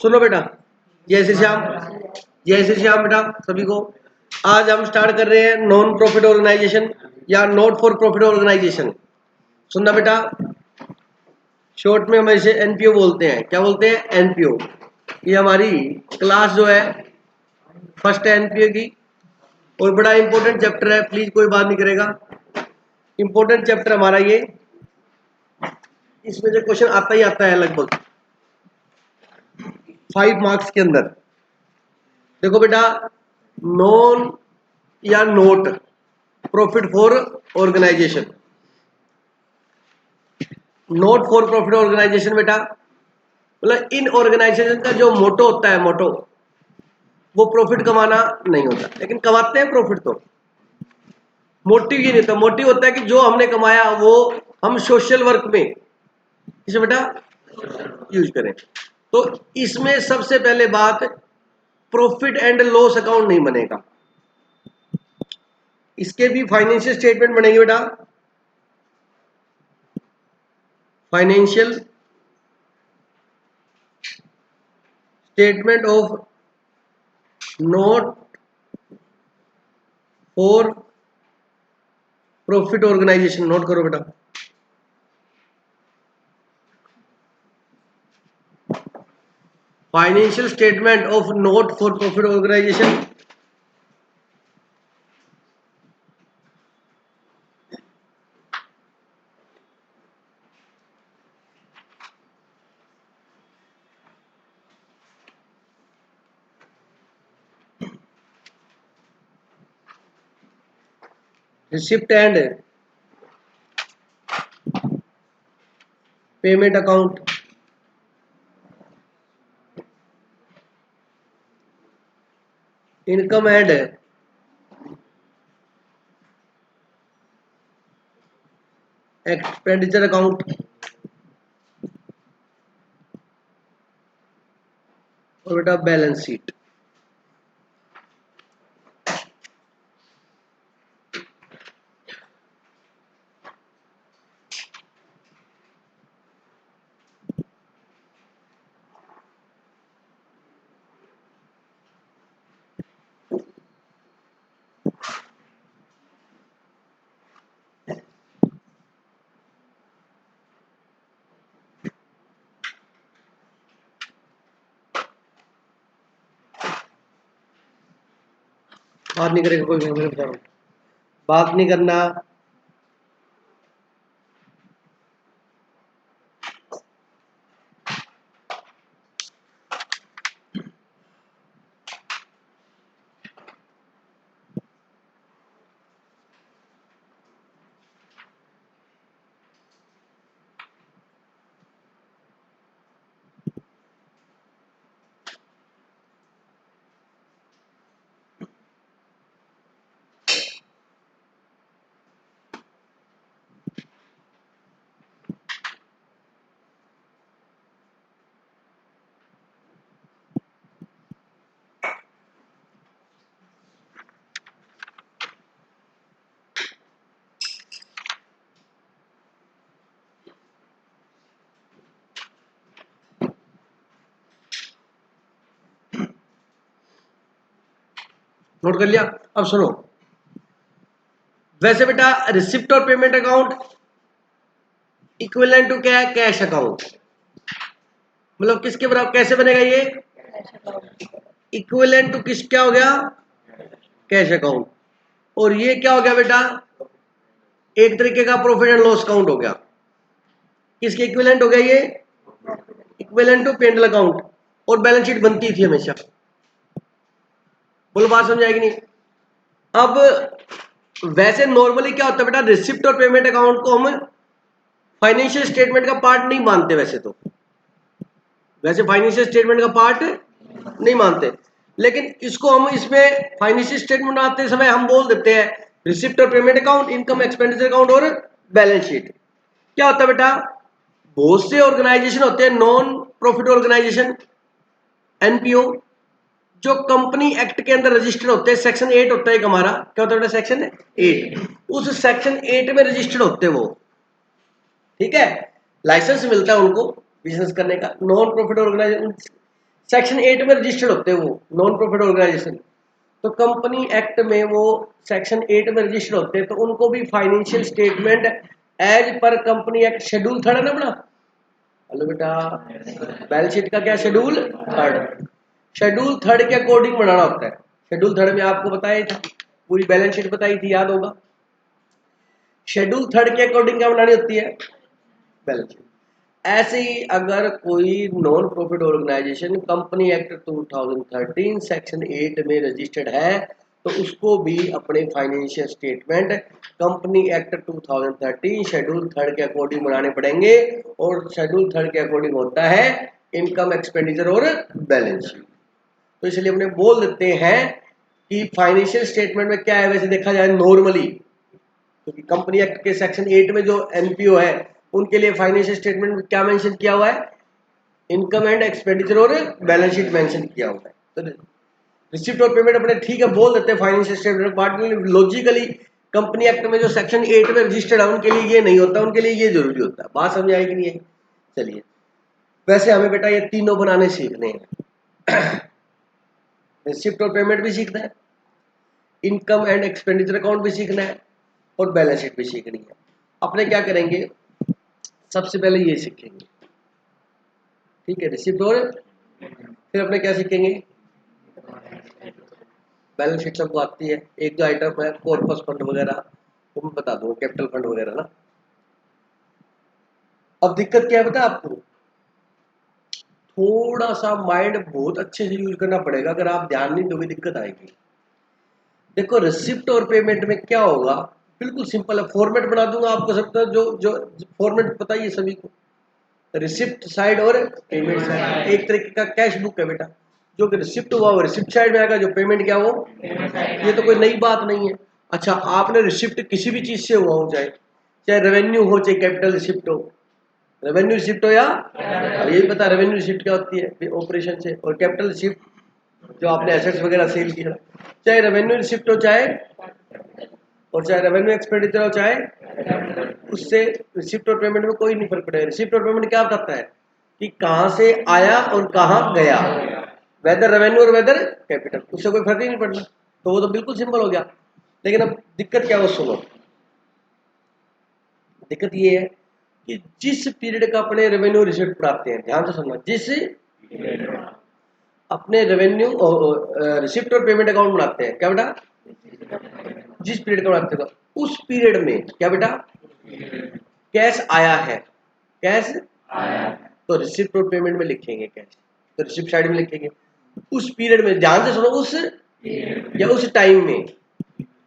सुनो बेटा, जय श्री श्याम, जय श्री श्याम बेटा सभी को। आज हम स्टार्ट कर रहे हैं नॉन प्रॉफिट ऑर्गेनाइजेशन या नॉट फॉर प्रॉफिट ऑर्गेनाइजेशन। सुनना बेटा, शॉर्ट में हम इसे एनपीओ बोलते हैं। क्या बोलते हैं? एनपीओ। ये हमारी क्लास जो है फर्स्ट है एनपीओ की, और बड़ा इंपॉर्टेंट चैप्टर है, प्लीज कोई बात नहीं करेगा। इंपॉर्टेंट चैप्टर हमारा ये, इसमें जो क्वेश्चन आता ही आता है लगभग 5 मार्क्स के अंदर। देखो बेटा, नॉन या not profit for organisation. Not for profit organisation बेटा मतलब इन ऑर्गेनाइजेशन का जो मोटो होता है, मोटो वो प्रॉफिट कमाना नहीं होता, लेकिन कमाते हैं प्रॉफिट। तो मोटिव ये नहीं होता, मोटिव होता है कि जो हमने कमाया वो हम सोशल वर्क में इसे बेटा यूज करें। तो इसमें सबसे पहले बात, प्रॉफिट एंड लॉस अकाउंट नहीं बनेगा, इसके भी फाइनेंशियल स्टेटमेंट बनेंगे बेटा। Financial statement of not for profit organisation. Note करो बेटा, financial statement of not for profit organisation. Receipt and payment account, income and expenditure account, और बेटा बैलेंस शीट। बात नहीं करेगा कोई, मैं बता रहा हूं, बात नहीं करना। नोट कर लिया? अब सुनो, वैसे बेटा रिसिप्ट और पेमेंट अकाउंट इक्विवेलेंट टू क्या है? Cash account. मतलब किसके बराबर, कैसे बनेगा ये? इक्विवेलेंट टू किस, क्या हो गया? Cash account. और ये क्या हो गया बेटा? एक तरीके का प्रॉफिट एंड लॉस अकाउंट हो गया। किसके इक्विवेलेंट हो गया ये? Equivalent to P and L account. और बैलेंस शीट बनती थी हमेशा। बोलो बात समझ आएगी नहीं? अब वैसे नॉर्मली क्या होता है बेटा, रिसिप्ट और पेमेंट अकाउंट को हम फाइनेंशियल स्टेटमेंट का पार्ट नहीं मानते। वैसे फाइनेंशियल स्टेटमेंट का पार्ट नहीं मानते, लेकिन इसको हम इसमें फाइनेंशियल स्टेटमेंट बनाते समय हम बोल देते हैं रिसिप्ट और payment account, income expenditure account और बैलेंस शीट। क्या होता है बेटा, बहुत से ऑर्गेनाइजेशन होते हैं नॉन प्रॉफिट ऑर्गेनाइजेशन, एनपीओ, जो कंपनी एक्ट के अंदर रजिस्टर्ड होते हैं। सेक्शन 8 होता है एक हमारा, क्या होता है बेटा? सेक्शन 8। उस सेक्शन 8 में रजिस्टर्ड होते हैं वो, ठीक है। लाइसेंस मिलता है उनको बिजनेस करने का। नॉन प्रॉफिट ऑर्गेनाइजेशन सेक्शन 8 में रजिस्टर्ड होते हैं वो नॉन प्रॉफिट ऑर्गेनाइजेशन, तो कंपनी एक्ट में वो सेक्शन 8 में रजिस्टर्ड होते हैं, तो उनको भी financial statement as per company act schedule 3 है ना अपना। हेलो बेटा, बैलेंस शीट का क्या शेड्यूल 3, शेड्यूल 3 के अकॉर्डिंग बनाना होता है। शेड्यूल 3 में आपको बताया था, पूरी बैलेंस शीट बताई थी, याद होगा। शेड्यूल 3 के अकॉर्डिंग क्या बनानी होती है, बैलेंस शीट। ऐसे ही अगर कोई non profit organisation company act 2013 section 8 में रजिस्टर्ड है, तो उसको भी अपने financial statement company act 2013 schedule 3 के अकॉर्डिंग बनाने पड़ेंगे, और शेड्यूल 3 के अकॉर्डिंग होता है इनकम एक्सपेंडिचर और बैलेंस शीट। तो इसलिए अपने बोल देते हैं कि फाइनेंशियल स्टेटमेंट में क्या है, वैसे देखा जाए नॉर्मली, क्योंकि कंपनी एक्ट के सेक्शन 8 में जो एनपीओ है उनके लिए फाइनेंशियल स्टेटमेंट में क्या मेंशन किया हुआ है, इनकम एंड एक्सपेंडिचर और बैलेंस शीट मेंशन किया हुआ है। तो रिसिप्ट और पेमेंट अपने ठीक है बोल देते हैं financial statement, but logically company act में जो सेक्शन 8 में रजिस्टर्ड है उनके लिए ये नहीं होता, उनके लिए ये जरूरी होता है। बात समझ आएगी नहीं है? चलिए, वैसे हमें बेटा ये तीनों बनाने सीखने हैं। रिसिप्ट और पेमेंट भी सीखना है, इनकम एंड एक्सपेंडिचर अकाउंट भी सीखना है, और बैलेंस शीट भी सीखनी है। अपने क्या करेंगे, सबसे पहले ये सीखेंगे, ठीक है, रिसिप्ट, और फिर अपने क्या सीखेंगे, बैलेंस शीट सबको आती है। एक दो आइटम है कॉर्पस फंड वगैरह, वो मैं बता दूंगा, कैपिटल फंड वगैरह ना। अब दिक्कत क्या है बता आपको, थोड़ा सा माइंड बहुत अच्छे से यूज करना पड़ेगा, अगर आप ध्यान नहीं दोगे दिक्कत आएगी। देखो रिसिप्ट और पेमेंट में क्या होगा, बिल्कुल सिंपल है, फॉर्मेट बना दूंगा आपको सबका, जो जो फॉर्मेट पता ही है सभी को। रिसिप्ट साइड और पेमेंट साइड एक तरीके का कैश बुक है बेटा, जो कि रिसिप्ट हुआ वो रिसिप्ट साइड में आएगा, जो पेमेंट क्या वो, ये तो कोई नई बात नहीं है। अच्छा, आपने रिसिप्ट किसी भी चीज से हुआ हो, चाहे चाहे रेवेन्यू हो चाहे कैपिटल रिसिप्ट हो, रेवेन्यू रिसिप्ट हो या, अब ये भी पता रेवेन्यू रिसिप्ट क्या होती है ऑपरेशन से, और कैपिटल रिसिप्ट जो आपने एसेट्स वगैरह सेल किया, चाहे रेवेन्यू रिसिप्ट हो चाहे, और चाहे रेवेन्यू एक्सपेंडिचर हो चाहे, उससे रिसिप्ट और पेमेंट में कोई नहीं फर्क पड़ेगा। रिसिप्ट और पेमेंट क्या बताता है कि कहां से आया और कहां गया, वेदर रेवेन्यू और वेदर कैपिटल, उससे कोई फर्क ही नहीं पड़ना, तो वो तो बिल्कुल सिंपल हो गया। लेकिन अब दिक्कत क्या, वो सुनो, दिक्कत ये है कि जिस पीरियड का अपने रेवेन्यू रिसिप्ट पढ़ाते हैं, ध्यान से सुनना, जिस अपने रेवेन्यू रिसिप्ट और पेमेंट अकाउंट बनाते हैं, क्या बेटा, जिस पीरियड का बनाते हैं उस पीरियड में क्या बेटा, कैश आया है, कैश आया, तो रिसिप्ट और पेमेंट में लिखेंगे कैश, तो रिसिप्ट साइड में लिखेंगे। उस पीरियड में ध्यान से सुनो, उस या उस टाइम में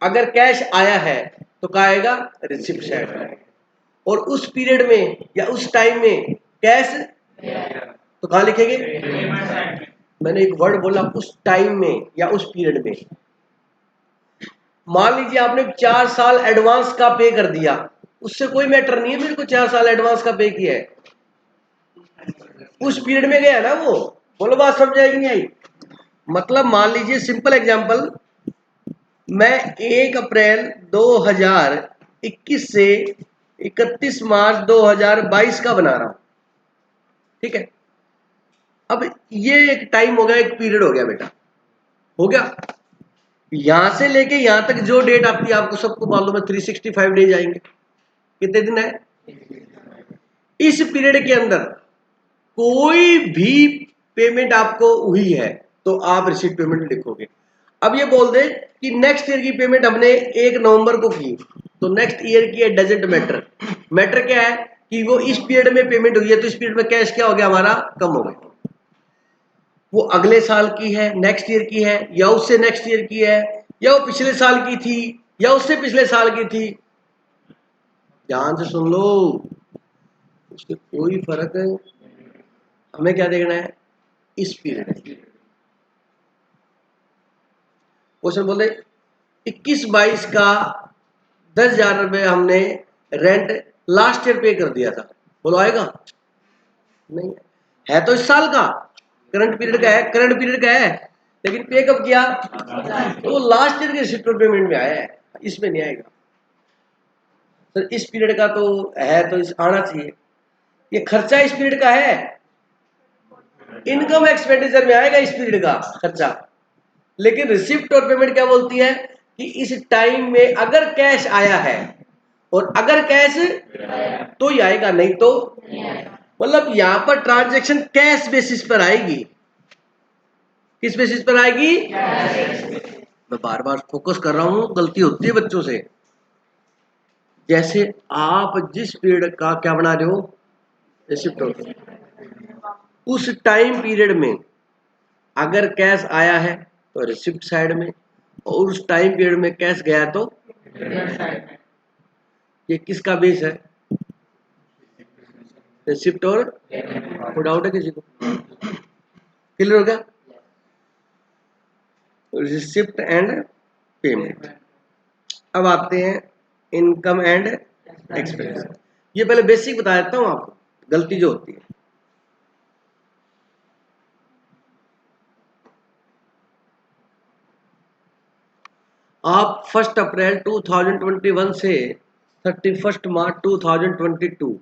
अगर कैश आया है तो कहा आएगा, रिसिप्ट साइड में, और उस पीरियड में या उस टाइम में कैश तो कहां लिखेंगे, मैंने एक वर्ड बोला, उस टाइम में या उस पीरियड में। मान लीजिए आपने 4 साल एडवांस का पे कर दिया, उससे कोई मैटर नहीं है मेरे को 4 साल एडवांस का पे किया है, उस पीरियड में गया ना वो। बोलो बात समझ आएगी नहीं आई? मतलब मान लीजिए सिंपल एग्जांपल, मैं 1 अप्रैल 2021 से 31 मार्च 2022 का बना रहा हूं, ठीक है। अब ये एक टाइम हो गया, एक पीरियड हो गया बेटा, हो गया। यहां से लेके यहां तक जो डेट आती है आपको सबको मालूम है, 365 डेज आएंगे, कितने दिन है। इस पीरियड के अंदर कोई भी पेमेंट आपको हुई है तो आप रिसीट पेमेंट लिखोगे। अब ये बोल दे कि नेक्स्ट ईयर की पेमेंट हमने 1 नवंबर को की, तो नेक्स्ट ईयर की डजेंट मैटर, मैटर क्या है कि वो इस पीरियड में पेमेंट हुई है, तो इस पीरियड में कैश क्या हो गया हमारा, कम हो गया। वो अगले साल की है, नेक्स्ट ईयर की है, या उससे नेक्स्ट ईयर की है, या वो पिछले साल की थी, या उससे पिछले साल की थी, ध्यान से सुन लो, उसके कोई फर्क है। हमें क्या देखना है, इस पीरियड में। क्वेश्चन बोले 21-22 का 10,000 रुपये हमने रेंट लास्ट ईयर पे कर दिया था, बोलो आएगा, नहीं है तो इस साल का करंट पीरियड का है, करंट पीरियड का है, लेकिन पे कब किया, तो लास्ट ईयर के रिसिप्ट पेमेंट में आया है, इसमें नहीं आएगा। तो इस पीरियड का तो है, तो इस आना चाहिए। ये खर्चा इस पीरियड का है, इनकम एक्सपेंडिचर में आएगा इस पीरियड का खर्चा। लेकिन रिसिप्ट और पेमेंट क्या बोलती है कि इस टाइम में अगर कैश आया है और अगर कैश तो ही आएगा, नहीं तो मतलब यहां पर ट्रांजैक्शन कैश बेसिस पर आएगी। किस बेसिस पर आएगी? मैं बार बार फोकस कर रहा हूं, गलती होती है बच्चों से। जैसे आप जिस पीरियड का क्या बना रहे हो, रिसिप्ट, उस टाइम पीरियड में अगर कैश आया है तो रिसिप्ट साइड में, और उस टाइम पीरियड में कैश गया तो ये किसका बेस है? रिसिप्ट और कोई डाउट है किसी को? क्लियर हो गया? Receipt and payment. अब आते हैं इनकम एंड एक्सपेंस। ये पहले बेसिक बता देता हूं आपको, गलती जो होती है। आप 1 अप्रैल 2021 से 31 मार्च 2022,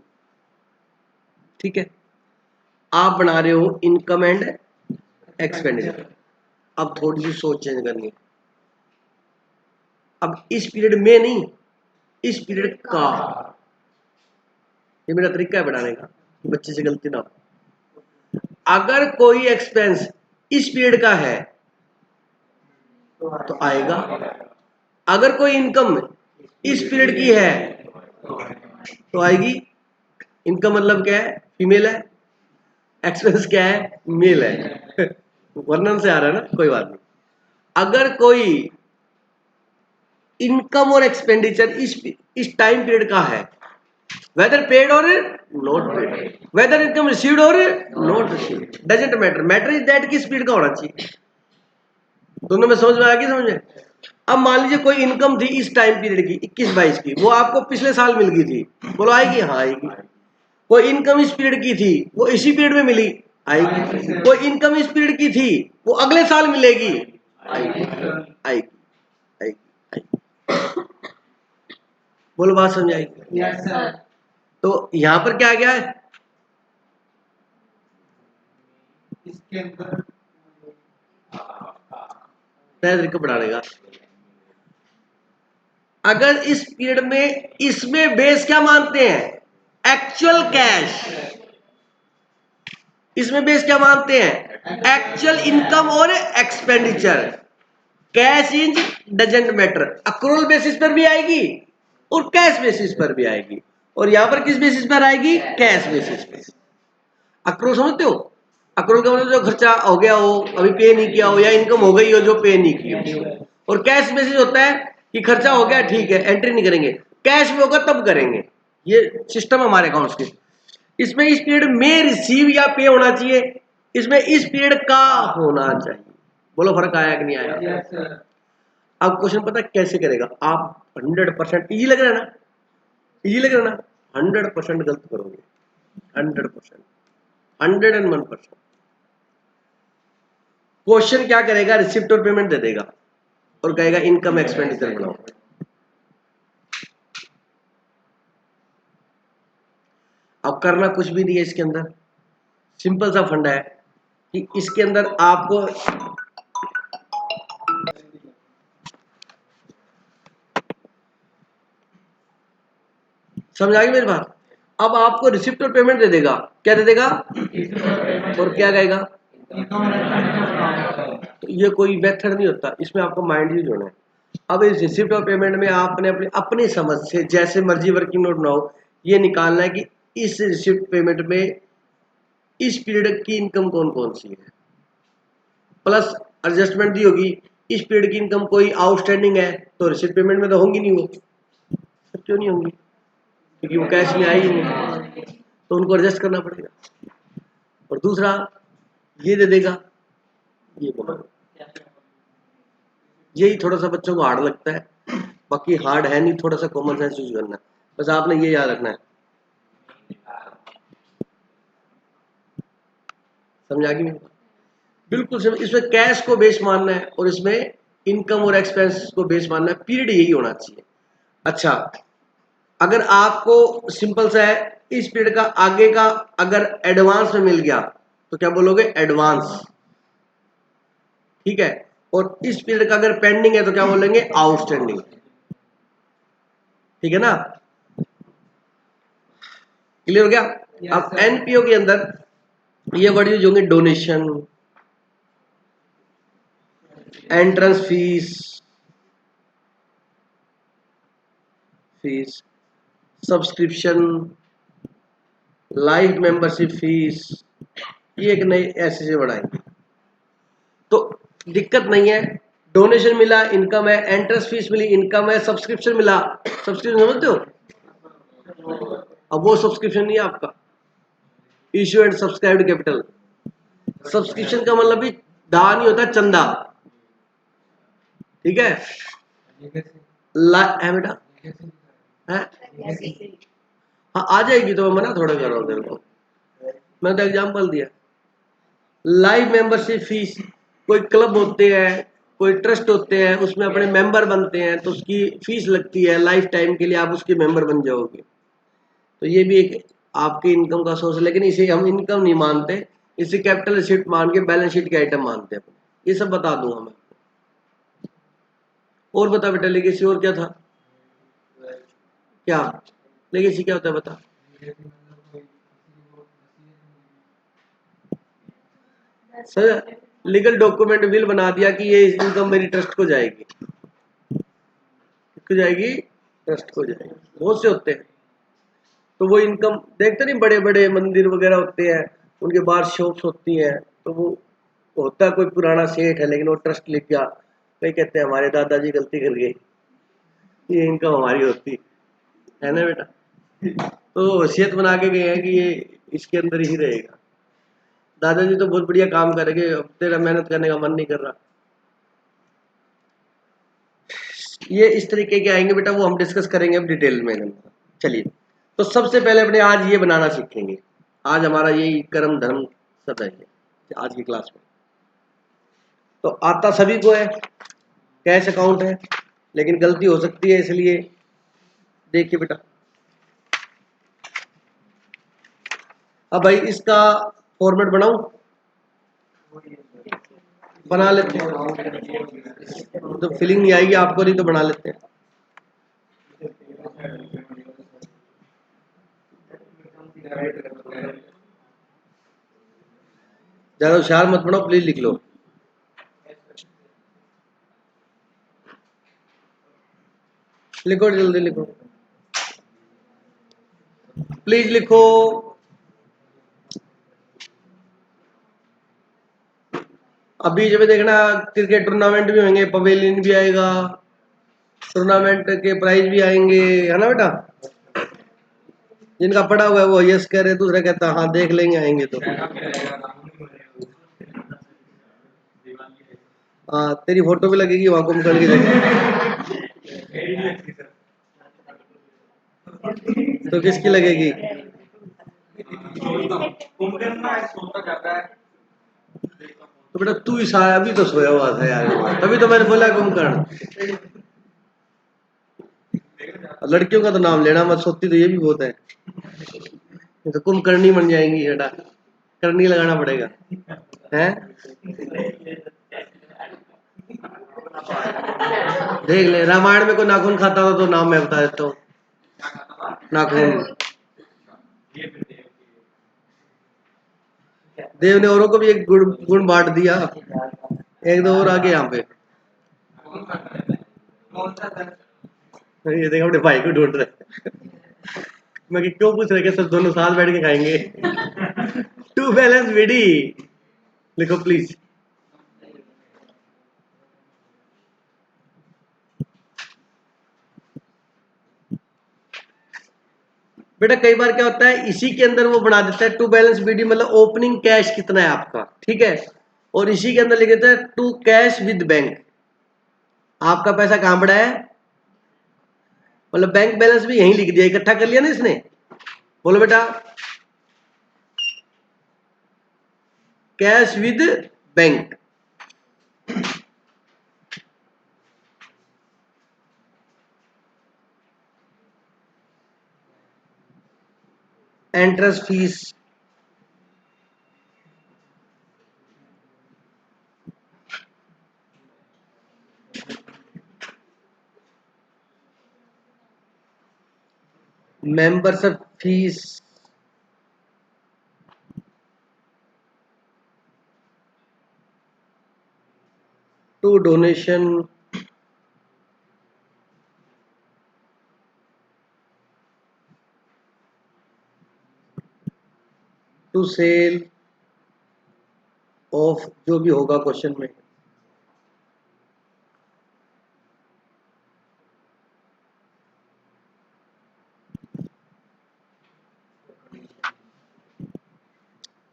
ठीक है, आप बना रहे हो इनकम एंड एक्सपेंडिचर। अब थोड़ी सी सोच चेंज करनी है। अब इस पीरियड में नहीं, इस पीरियड का, ये मेरा तरीका है बनाने का, बच्चे से गलती ना हो। अगर कोई एक्सपेंस इस पीरियड का है तो आएगा, अगर कोई इनकम इस पीरियड की है तो आएगी। इनकम मतलब क्या है? फीमेल है। एक्सपेंस क्या है? मेल है। वर्णन से आ रहा है ना, कोई बात नहीं। अगर कोई इनकम और एक्सपेंडिचर इस टाइम पीरियड का है, वेदर पेड और not paid, whether income received और not received, doesn't matter, matter is that किस पीरियड का होना चाहिए। दोनों में समझ में आ गई? समझ में? अब मान लीजिए कोई इनकम थी इस टाइम पीरियड की 21-22 की, वो आपको पिछले साल मिल गई थी, बोलो आएगी? हाँ आएगी। कोई इनकम इस पीरियड की थी, वो इसी पीरियड में मिली, आएगी। कोई इनकम इस पीरियड की थी, वो अगले साल मिलेगी, आएगी आएगी आएगी आएगी। बोलो बात समझ आई? Yes sir. तो यहां पर क्या आ गया है? इसके अंदर तरीका बढ़ाने का। अगर इस पीरियड में इसमें बेस क्या मानते हैं? Actual cash. इसमें बेस क्या मानते हैं? एक्चुअल इनकम और एक्सपेंडिचर। कैश इंज डजेंट मैटर, अक्रूवल बेसिस पर भी आएगी और कैश बेसिस पर भी आएगी। और यहां पर किस बेसिस पर आएगी? कैश बेसिस पर। अक्रूवल समझते हो? अक्रूवल का मतलब जो खर्चा हो गया हो, अभी पे नहीं किया हो, या इनकम हो गई हो जो पे नहीं की हो। और कैश बेसिस होता है कि खर्चा हो गया, ठीक है, एंट्री नहीं करेंगे, कैश में होगा तब करेंगे। ये सिस्टम हमारे अकाउंट्स के। इसमें इस पीरियड में रिसीव या पे होना चाहिए, इसमें इस पीरियड का होना चाहिए। बोलो फर्क आया कि नहीं आया? Yes sir. अब क्वेश्चन पता कैसे करेगा? आप 100% इजी लग रहा है ना? इजी लग रहा है ना? 100% गलत करोगे। 100%, 101%। क्वेश्चन क्या करेगा? रिसिप्ट और पेमेंट दे देगा और कहेगा इनकम एक्सपेंडिचर बनाओ। अब करना कुछ भी नहीं है इसके अंदर, सिंपल सा फंडा है कि इसके अंदर आपको समझ आ गई मेरी बात? अब आपको रिसिप्ट और पेमेंट दे देगा। क्या दे देगा? और क्या कहेगा? तो ये कोई मेथड नहीं होता, इसमें आपको माइंड यूज होना है। अब इस रिसिप्ट और पेमेंट में आपने अपनी समझ से जैसे मर्जी वर्किंग नोट बनाओ, ये निकालना है कि इस रिसिप्ट पेमेंट में इस पीरियड की इनकम कौन कौन सी है, प्लस एडजस्टमेंट दी होगी। इस पीरियड की इनकम कोई आउटस्टैंडिंग है तो रिसिप्ट पेमेंट में तो होंगी नहीं, वो क्यों नहीं होंगी? क्योंकि वो कैश में आई ही नहीं, तो उनको एडजस्ट करना पड़ेगा। और दूसरा ये दे देगा, ये बोलो। यही थोड़ा सा बच्चों को हार्ड लगता है, बाकी हार्ड है नहीं, थोड़ा सा कॉमन सेंस यूज करना है, बस आपने ये याद रखना है। समझा कि नहीं? बिल्कुल सिर्फ इसमें कैश को बेस मानना है और इसमें इनकम और एक्सपेंस को बेस मानना है, पीरियड यही होना चाहिए। अच्छा, अगर आपको सिंपल सा है, इस पीरियड का आगे का अगर एडवांस में मिल गया तो क्या बोलोगे, एडवांस। ठीक है, और इस पीरियड का अगर पेंडिंग है तो क्या बोलेंगे, आउटस्टैंडिंग। ठीक है ना, क्लियर हो गया। अब एनपीओ के अंदर ये वर्ड यूज होंगे, donation, entrance fees, subscription, life membership fees, ये एक नई ऐसे से बढ़ाएंगे तो दिक्कत नहीं है। डोनेशन मिला, इनकम है, एंट्रेंस फीस मिली, इनकम है, सब्सक्रिप्शन मिला, सब्सक्रिप्शन समझते हो, अब वो सब्सक्रिप्शन नहीं है आपका, issue and subscribed capital. Subscription का मतलब भी दान ही होता है, चंदा। ठीक है, है बेटा, है, हाँ आ जाएगी, तो मैं मना थोड़ा कर रहा हूँ तेरे को, मैंने तो एग्जाम्पल दिया। लाइव मेंबरशिप फीस, कोई क्लब होते हैं, कोई ट्रस्ट होते हैं, उसमें अपने मेंबर बनते हैं तो उसकी फीस लगती है, लाइफ टाइम के लिए आप उसके मेंबर बन जाओगे। तो ये भी एक आपकी इनकम का सोर्स है, लेकिन इसे हम इनकम नहीं मानते, इसे कैपिटल शीट मान के बैलेंस शीट के आइटम मानते हैं। ये सब बता दूंगा मैं। और बता बेटा, लेगेसी और क्या था, क्या लेगेसी क्या होता है बता। सर लीगल डॉक्यूमेंट विल बना दिया कि ये इनकम मेरी ट्रस्ट को जाएगी, किसको जाएगी, ट्रस्ट को जाएगी। बहुत से होते हैं, तो वो इनकम देखते नहीं, बड़े बड़े मंदिर वगैरह होते हैं, उनके बाहर शॉप्स होती हैं, तो वो होता है कोई पुराना सेठ है, लेकिन वो ट्रस्ट लिख गया, कई कहते हैं हमारे दादाजी गलती कर गए, ये इनकम हमारी होती है ना बेटा। तो वसीयत बना के गए हैं कि ये इसके अंदर ही रहेगा। दादाजी तो बहुत बढ़िया काम करेंगे, अब तेरा मेहनत करने का मन नहीं कर रहा। ये इस तरीके के आएंगे बेटा, वो हम डिस्कस करेंगे अब डिटेल में। चलिए, तो सबसे पहले अपने आज ये बनाना सीखेंगे। आज हमारा यही कर्म धर्म सब है आज की क्लास में। तो आता सभी को है, कैश अकाउंट है, लेकिन गलती हो सकती है, इसलिए देखिए बेटा। अब भाई इसका फॉर्मेट बनाऊं, बना लेते हैं, तो फीलिंग नहीं आएगी आपको, नहीं तो बना लेते हैं। ज्यादा होशियार मत बनाओ, प्लीज लिख लो। लिखो जल्दी लिखो, प्लीज लिखो। अभी जब देखना, क्रिकेट टूर्नामेंट भी होंगे, पवेलियन भी आएगा, टूर्नामेंट के प्राइज भी आएंगे, है ना बेटा। जिनका पड़ा हुआ है वो यस कह रहे, दूसरा कहता हाँ देख लेंगे आएंगे तो। हाँ तेरी फोटो भी लगेगी वहां कुंभकर्ण की जगह, तो किसकी लगेगी। तो बेटा तू ही साया, अभी तो सोया हुआ था यार, तभी तो मैंने बोला कुंभकर्ण। लड़कियों का तो नाम लेना मत, सोती तो ये भी बहुत है, तो कुंभकर्णी बन जाएंगी बेटा, करनी लगाना पड़ेगा, हैं। देख ले, रामायण में कोई नाखून खाता था तो नाम मैं बता देता हूँ, नाखून। देव ने औरों को भी एक गुण गुण बांट दिया, एक दो और आगे यहाँ पे। ये देखो अपने भाई को ढूंढ रहे, मैं कि क्यों पूछ रहे, सब दोनों साथ बैठ के खाएंगे। टू बैलेंस विडी, लिखो प्लीज। बेटा कई बार क्या होता है, इसी के अंदर वो बना देता है टू बैलेंस बीडी, मतलब ओपनिंग कैश कितना है आपका, ठीक है, और इसी के अंदर लिख देता है टू कैश विद बैंक। आपका पैसा कहां पड़ा है, मतलब बैंक बैलेंस भी यहीं लिख दिया, इकट्ठा कर लिया ना इसने। बोलो बेटा, cash with bank. Entrance fees, membership fees to donation to sale of, जो भी होगा क्वेश्चन में।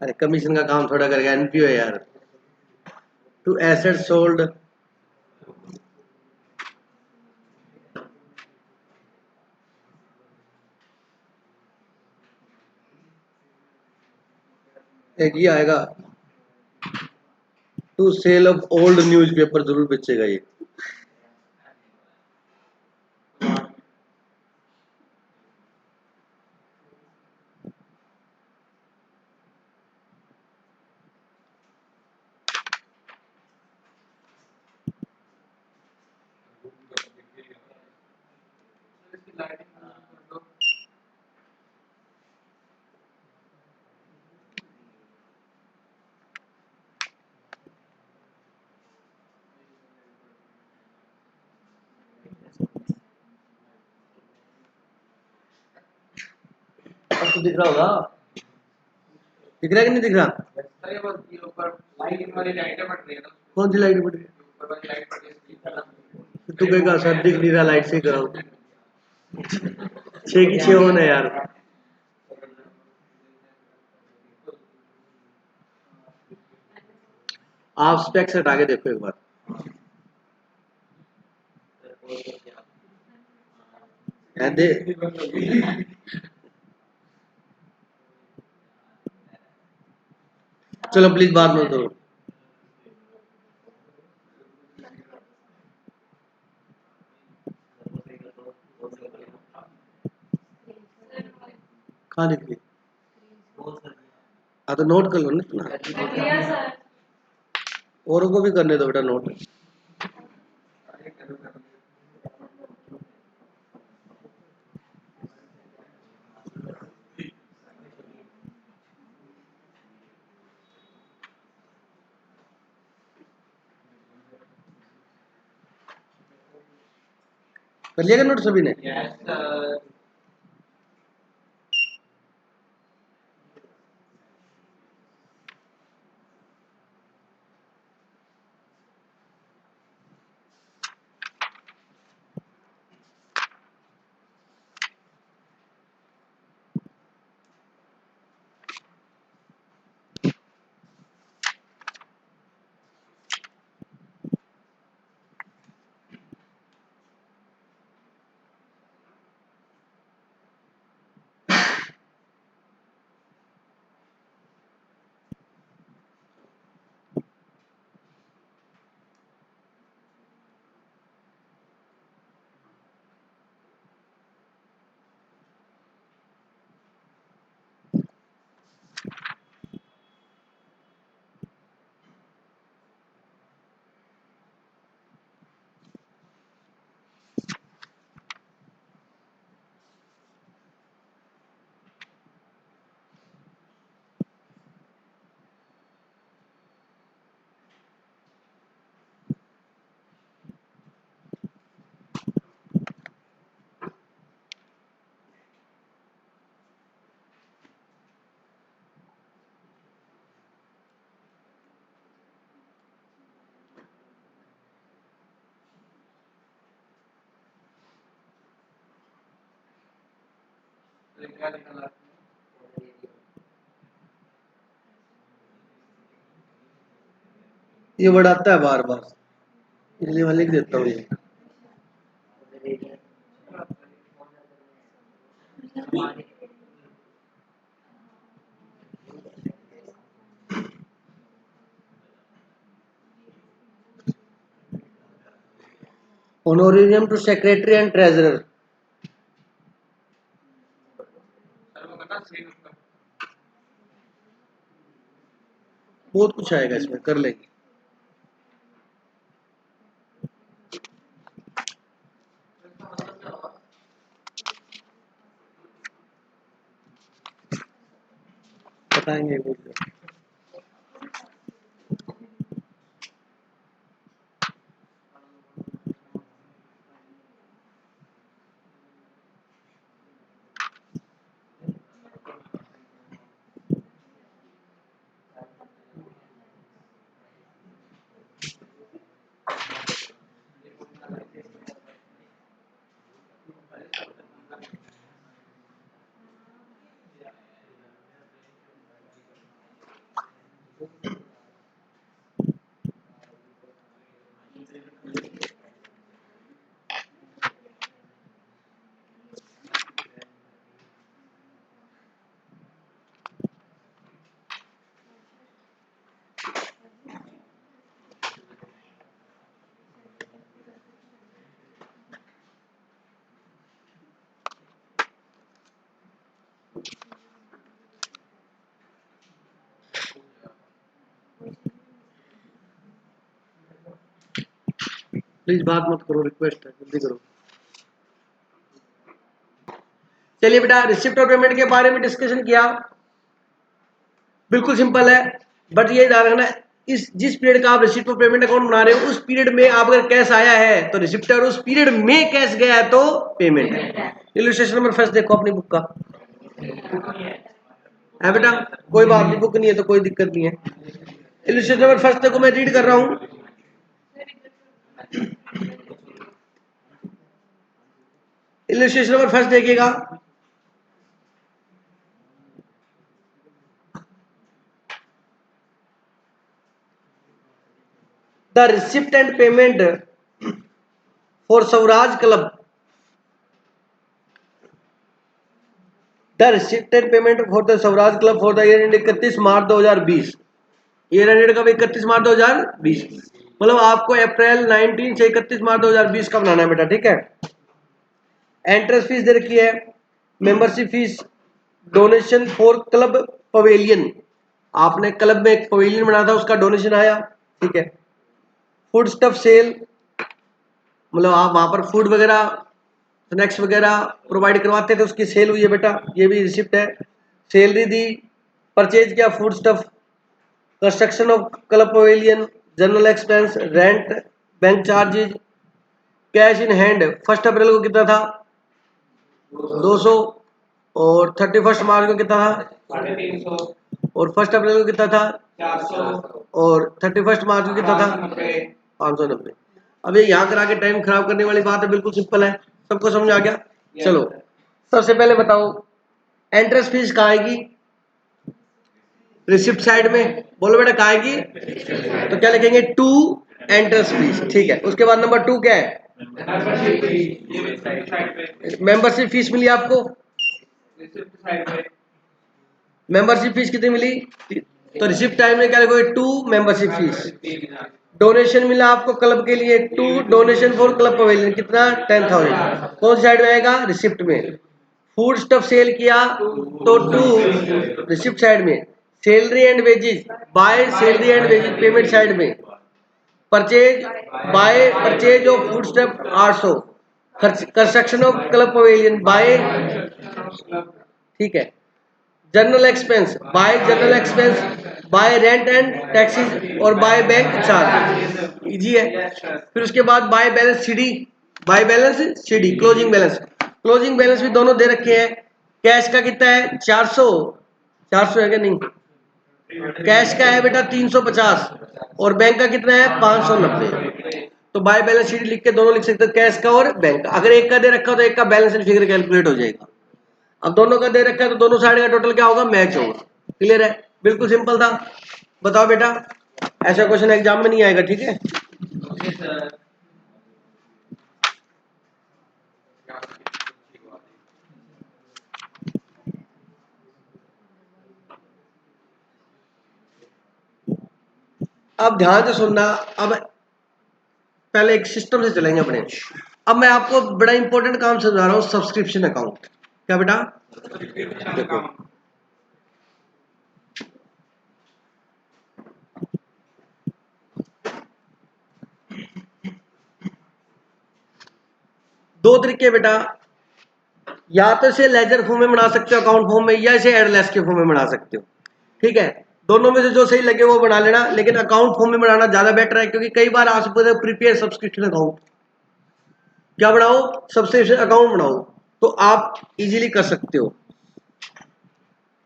अरे कमीशन का काम थोड़ा करेगा, एनपीओ है यार। टू एसेट सोल्ड एक ये आएगा, to sale of old newspaper, जरूर बेचेगा ये। अब तो दिख रहा होगा, दिख रहा है कि नहीं दिख रहा? अरे बस ये ऊपर लाइट वाली लाइटें पड़ रही है ना, कौन सी लाइट पड़ रही है? ऊपर वाली लाइट पड़ रही है। तू कहेगा सर दिख नहीं रहा, लाइट से कराओ। 6 की 6 ऑन है यार। आप स्पेक्स हटा के देखो एक बार। है दे, चलो प्लीज बात मत करो। कहाँ दिख रही? हाँ तो नोट कर लो ना इतना, औरों को भी करने दो बेटा नोट। कर लिया नोट सभी ने? क्या निकला? ये वर्ड आता है बार बार, इसलिए मैं लिख देता हूँ ये। Honorarium to secretary and treasurer, sir वो करना सेम उसका। बहुत कुछ आएगा इसमें, कर लेंगे। बताएंगे कुछ। प्लीज बात मत करो, रिक्वेस्ट है, जल्दी करो। चलिए बेटा, रिसिप्ट और पेमेंट के बारे में डिस्कशन किया, बिल्कुल सिंपल है। बट ये ध्यान रखना, इस जिस पीरियड का आप रिसिप्ट और पेमेंट अकाउंट बना रहे हो, उस पीरियड में आप अगर कैश आया है तो रिसिप्ट, और उस पीरियड में कैश गया है तो पेमेंट है। इलस्ट्रेशन नंबर फर्स्ट देखो अपनी बुक का है बेटा, कोई बात नहीं, बुक नहीं है तो कोई दिक्कत नहीं है। इलस्ट्रेशन नंबर फर्स्ट देखो, मैं रीड कर रहा हूं। इलस्ट्रेशन नंबर फर्स्ट देखिएगा। The receipt and payment for Swaraj club, the receipt and payment for the Swaraj club for the year and 31 March 2020। Year ended कब? 31 मार्च 2020। मतलब आपको अप्रैल 19 से 31 मार्च 2020 का बनाना है बेटा, ठीक है। एंट्रेंस फीस दे रखी है, membership fees, donation for club pavilion, आपने क्लब में एक पवेलियन बनाया था, उसका डोनेशन आया, ठीक है। फूड स्टफ सेल, मतलब आप वहां पर फूड वगैरह, स्नैक्स वगैरह प्रोवाइड करवाते थे, उसकी सेल हुई है बेटा, ये भी रिसिप्ट है। सैलरी दी, परचेज किया food stuff, construction of club pavilion, general expense, rent, bank charges, cash in hand 1 अप्रैल को कितना था? 200, और 31 मार्च को कितना था? 350, और 1 अप्रैल को कितना था? 400, और 31 मार्च को कितना था? 590। अब ये यहाँ करा के टाइम खराब करने वाली बात है, बिल्कुल सिंपल है, सबको समझ आ गया। चलो सबसे पहले बताओ, एंट्रेंस फीस कहाँ आएगी? रिसिप्ट साइड में, बोलो बेटा कहाँ आएगी? तो क्या लिखेंगे? टू एंट्रेंस फीस, ठीक है। उसके बाद नंबर 2 क्या है? मेंबरशिप फी, ये रिसिप्ट साइड पे, मेंबरशिप फीस मिली आपको? रिसिप्ट साइड पे, मेंबरशिप फीस कितनी मिली? तो रिसिप्ट टाइम में क्या लिखोगे? 2 मेंबरशिप फीस। 3000, डोनेशन मिला आपको क्लब के लिए, 2 डोनेशन फॉर क्लब पवेलियन, कितना? 10,000। कौन सी साइड में आएगा? रिसिप्ट में। फूड स्टफ सेल किया तो 2 रिसिप्ट साइड में। Salary and wages, by salary and wages payment side में। Purchase, by purchase of food stuff 800। Construction of club pavilion, by, club, ठीक है। General expense, by general expense, by rent and taxes, और by bank charge, easy है। फिर उसके बाद by balance CD, by balance CD, closing balance. Closing balance भी दोनों दे रखे हैं। कैश का कितना है? 400, 400 है क्या? नहीं, कैश का है बेटा 350, और बैंक का कितना है? 590। तो बाय बैलेंस शीट लिख के दोनों लिख सकते हो, कैश का और बैंक का। अगर एक का दे रखा हो तो एक का बैलेंस एंड फिगर कैलकुलेट हो जाएगा। अब दोनों का दे रखा है तो दोनों साइड का टोटल क्या होगा? मैच होगा। क्लियर है? बिल्कुल सिंपल था। बताओ बेटा, ऐसा क्वेश्चन एग्जाम में नहीं आएगा, ठीक है। Okay sir. अब ध्यान से सुनना, अब पहले एक सिस्टम से चलेंगे अपने। अब मैं आपको बड़ा इंपॉर्टेंट काम समझा रहा हूँ, सब्सक्रिप्शन अकाउंट। क्या बेटा? देखो, दो तरीके बेटा, या तो इसे लेजर फॉर्म में बना सकते हो अकाउंट फॉर्म में, या इसे एडलेस के फॉर्म में बना सकते हो। ठीक है, दोनों में से जो सही लगे वो बना लेना, लेकिन अकाउंट फॉर्म में बनाना ज्यादा बेटर है, क्योंकि कई बार आप प्रिपेयर सब्सक्रिप्शन अकाउंट, क्या बनाओ, सब्सक्रिप्शन अकाउंट बनाओ, तो आप इजीली कर सकते हो।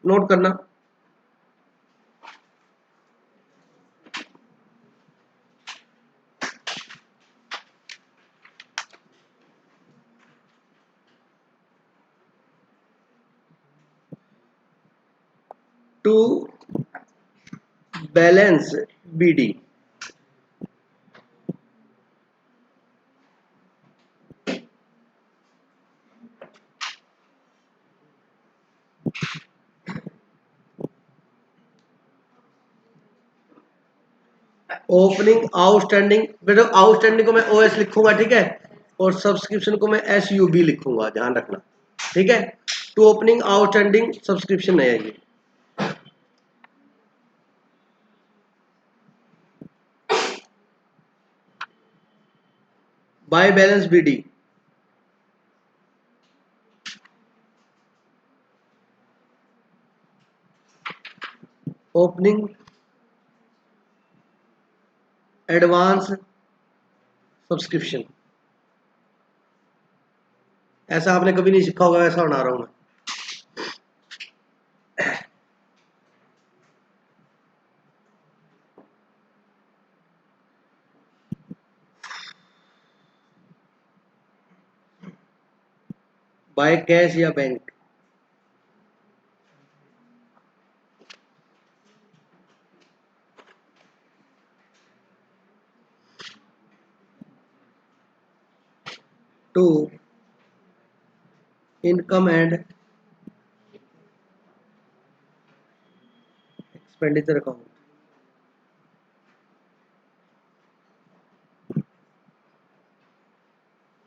नोट करना। To balance BD, opening outstanding, बेटा आउटस्टैंडिंग को मैं ओएस लिखूंगा, ठीक है, और सब्सक्रिप्शन को मैं एसयूबी लिखूंगा, ध्यान रखना, ठीक है। टू ओपनिंग आउटस्टैंडिंग सब्सक्रिप्शन है ये। By balance BD, opening advance subscription, ऐसा आपने कभी नहीं सीखा होगा, ऐसा बना रहा हूं मैं। बाय कैश या bank, to income and expenditure account,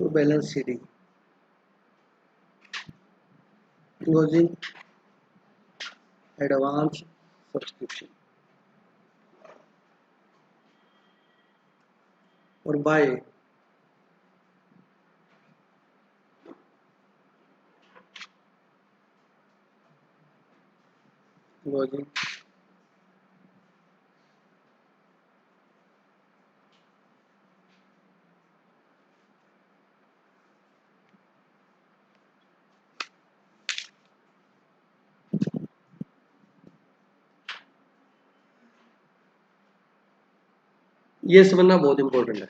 to balance sheet, closing advance subscription, और बाय क्लोजिंग ये समझना बहुत इंपॉर्टेंट है।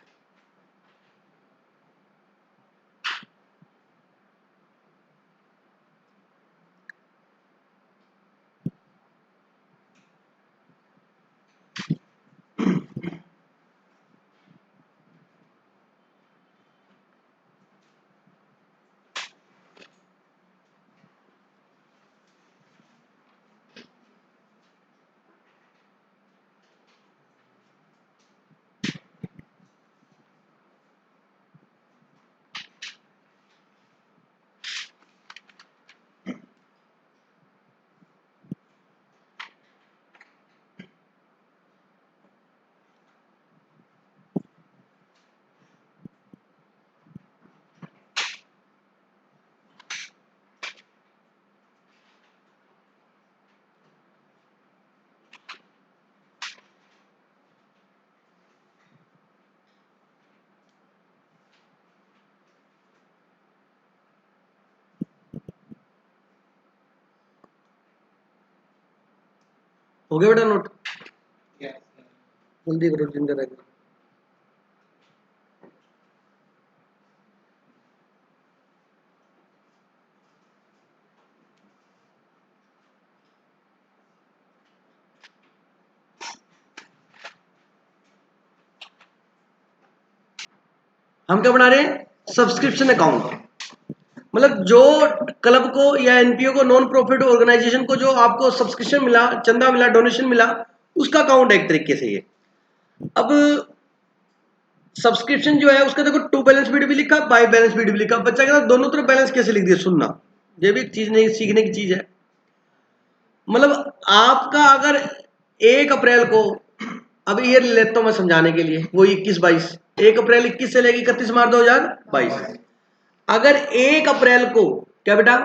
हो गया बेटा नोट, जल्दी करो जिंदा रहेगा। हम क्या बना रहे हैं, सब्सक्रिप्शन अकाउंट, मतलब जो क्लब को या एनपीओ को, नॉन प्रॉफिट ऑर्गेनाइजेशन को, जो आपको सब्सक्रिप्शन मिला, चंदा मिला, डोनेशन मिला, उसका अकाउंट है एक तरीके से ये। अब सब्सक्रिप्शन जो है उसका देखो, टू बैलेंस बीडी भी लिखा, बाय बैलेंस बीडी भी लिखा, बच्चा कहता दोनों तरफ बैलेंस कैसे लिख दिया, सुनना, ये भी एक चीज नहीं, सीखने की चीज है। मतलब आपका अगर 1 अप्रैल को, अब ये लेता हूं मैं समझाने के लिए, वो 21-22, 1 अप्रैल 21 से लेकर 31 मार्च 2022, अगर 1 अप्रैल को, क्या बेटा,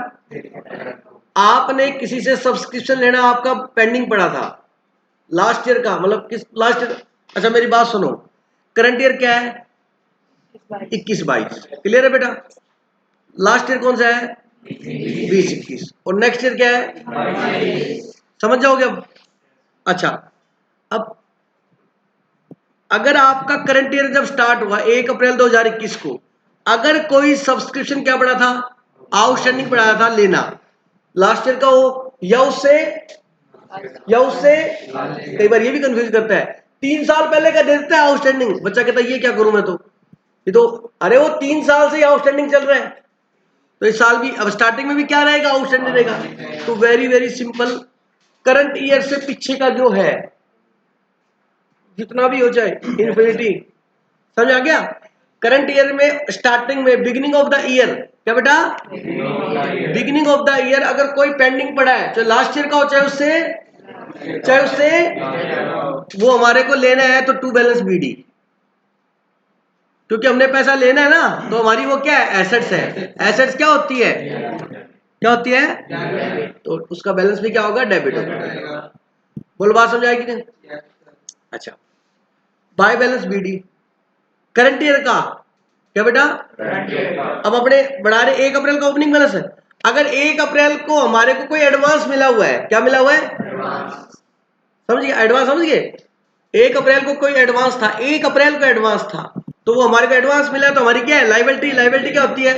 आपने किसी से सब्सक्रिप्शन लेना आपका पेंडिंग पड़ा था लास्ट ईयर का, मतलब किस लास्ट ईयर। अच्छा मेरी बात सुनो, करंट ईयर क्या है? 21-22, क्लियर है बेटा? लास्ट ईयर कौन सा है? 20-21। और नेक्स्ट ईयर क्या है? समझ जाओगे अब? अच्छा, अब अगर आपका करंट ईयर जब स्टार्ट हुआ 1 अप्रैल 2021 को, अगर कोई सब्सक्रिप्शन क्या पड़ा था, आउटस्टैंडिंग पड़ा था लेना लास्ट ईयर का हो या उससे कई बार ये भी कंफ्यूज करता है, 3 साल पहले का दे देता है आउटस्टैंडिंग, बच्चा कहता है ये क्या करूं मैं, तो ये तो अरे वो 3 साल से आउटस्टैंडिंग चल रहा है, तो इस साल भी अब स्टार्टिंग में भी क्या रहेगा, आउटस्टैंडिंग रहेगा। तो very very simple, current year से पीछे का जो है जितना भी हो जाए इन्फिनिटी, समझ आ गया? करंट ईयर में स्टार्टिंग में बिगिनिंग ऑफ द ईयर, क्या बेटा? बिगिनिंग ऑफ द ईयर अगर कोई पेंडिंग पड़ा है चाहे लास्ट ईयर का हो चाहे उससे वो हमारे को लेना है तो टू बैलेंस बीडी, क्योंकि हमने पैसा लेना है ना, तो हमारी वो क्या है, एसेट्स है। एसेट्स क्या होती है, क्या होती है? तो उसका बैलेंस भी क्या होगा, डेबिट होगा। बोलो बात समझ आएगी नहीं? अच्छा, by balance BD current year का, क्या बेटा? अब अपने बढ़ा रहे 1 अप्रैल का ओपनिंग बैलेंस है, अगर 1 अप्रैल को हमारे को कोई एडवांस मिला हुआ है, क्या मिला हुआ है? समझिए, एडवांस समझिए, 1 अप्रैल को कोई एडवांस था, 1 अप्रैल को एडवांस था, तो वो हमारे को एडवांस मिला तो हमारी क्या है, लायबिलिटी। लायबिलिटी क्या होती है?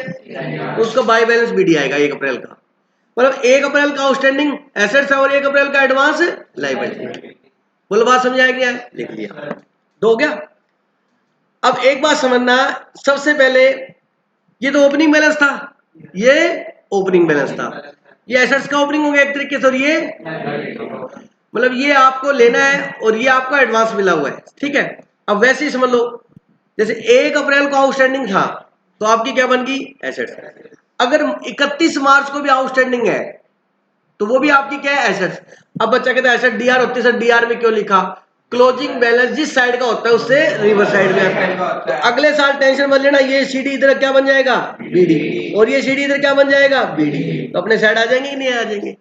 तो उसका बाय बैलेंस बीडी आएगा 1 अप्रैल का, मतलब 1 अप्रैल का आउटस्टैंडिंग एसेट्स है और 1 अप्रैल का एडवांस लायबिलिटी। बोलो बात समझ आएगी? लिख लिया, दो हो गया। अब एक बात समझना, सबसे पहले ये तो ओपनिंग बैलेंस था, ये ओपनिंग बैलेंस था, ये एसेट्स का ओपनिंग हो गया एक तरीके से, और ये मतलब ये आपको लेना है और ये आपको एडवांस मिला हुआ है, ठीक है? अब वैसे ही समझ लो, जैसे 1 अप्रैल को आउटस्टैंडिंग था तो आपकी क्या बन गई, एसेट्स। अगर 31 मार्च को भी आउटस्टैंडिंग है तो वो भी आपकी क्या है, एसेट्स। अब बच्चा कहता है एसेट डीआर होती है, सर डीआर में क्यों लिखा? क्लोजिंग बैलेंस जिस साइड का होता है उससे रिवर्स साइड में आता है, तो अगले साल टेंशन मत लेना, ये सीडी इधर क्या बन जाएगा, बीडी, और ये सीडी इधर क्या बन जाएगा, बीडी, तो अपने साइड आ जाएंगे कि नहीं आ जाएंगे?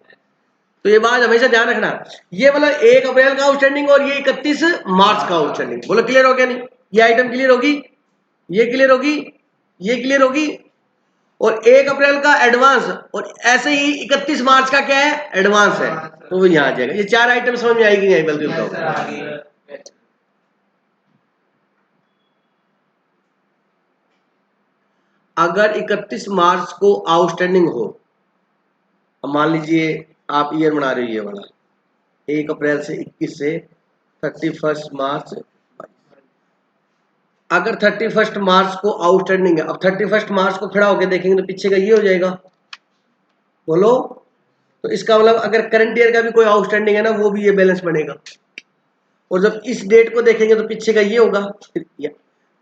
तो ये बात हमेशा ध्यान रखना, ये मतलब 1 अप्रैल का आउटस्टैंडिंग और ये 31 मार्च का आउटस्टैंडिंग। बोलो क्लियर हो गया नहीं? ये आइटम क्लियर होगी, ये क्लियर होगी, ये क्लियर होगी, और 1 अप्रैल का एडवांस और ऐसे ही 31 मार्च का क्या है, एडवांस है, तो वो यहां आ जाएगा। ये 4 आइटम समझ में आएगी नहीं? बल्कि बताओ, अगर 31 मार्च को आउटस्टैंडिंग हो, मान लीजिए आप ईयर बना रहे हो ये वाला 1 अप्रैल से 21 से 31 मार्च, अगर 31 मार्च को आउटस्टैंडिंग है, अब 31 मार्च को खड़ा होकर देखेंगे तो पीछे का ये हो जाएगा, बोलो। तो इसका मतलब अगर करंट ईयर का भी कोई आउटस्टैंडिंग है ना, वो भी ये बैलेंस बनेगा, और जब इस डेट को देखेंगे तो पीछे का ये होगा।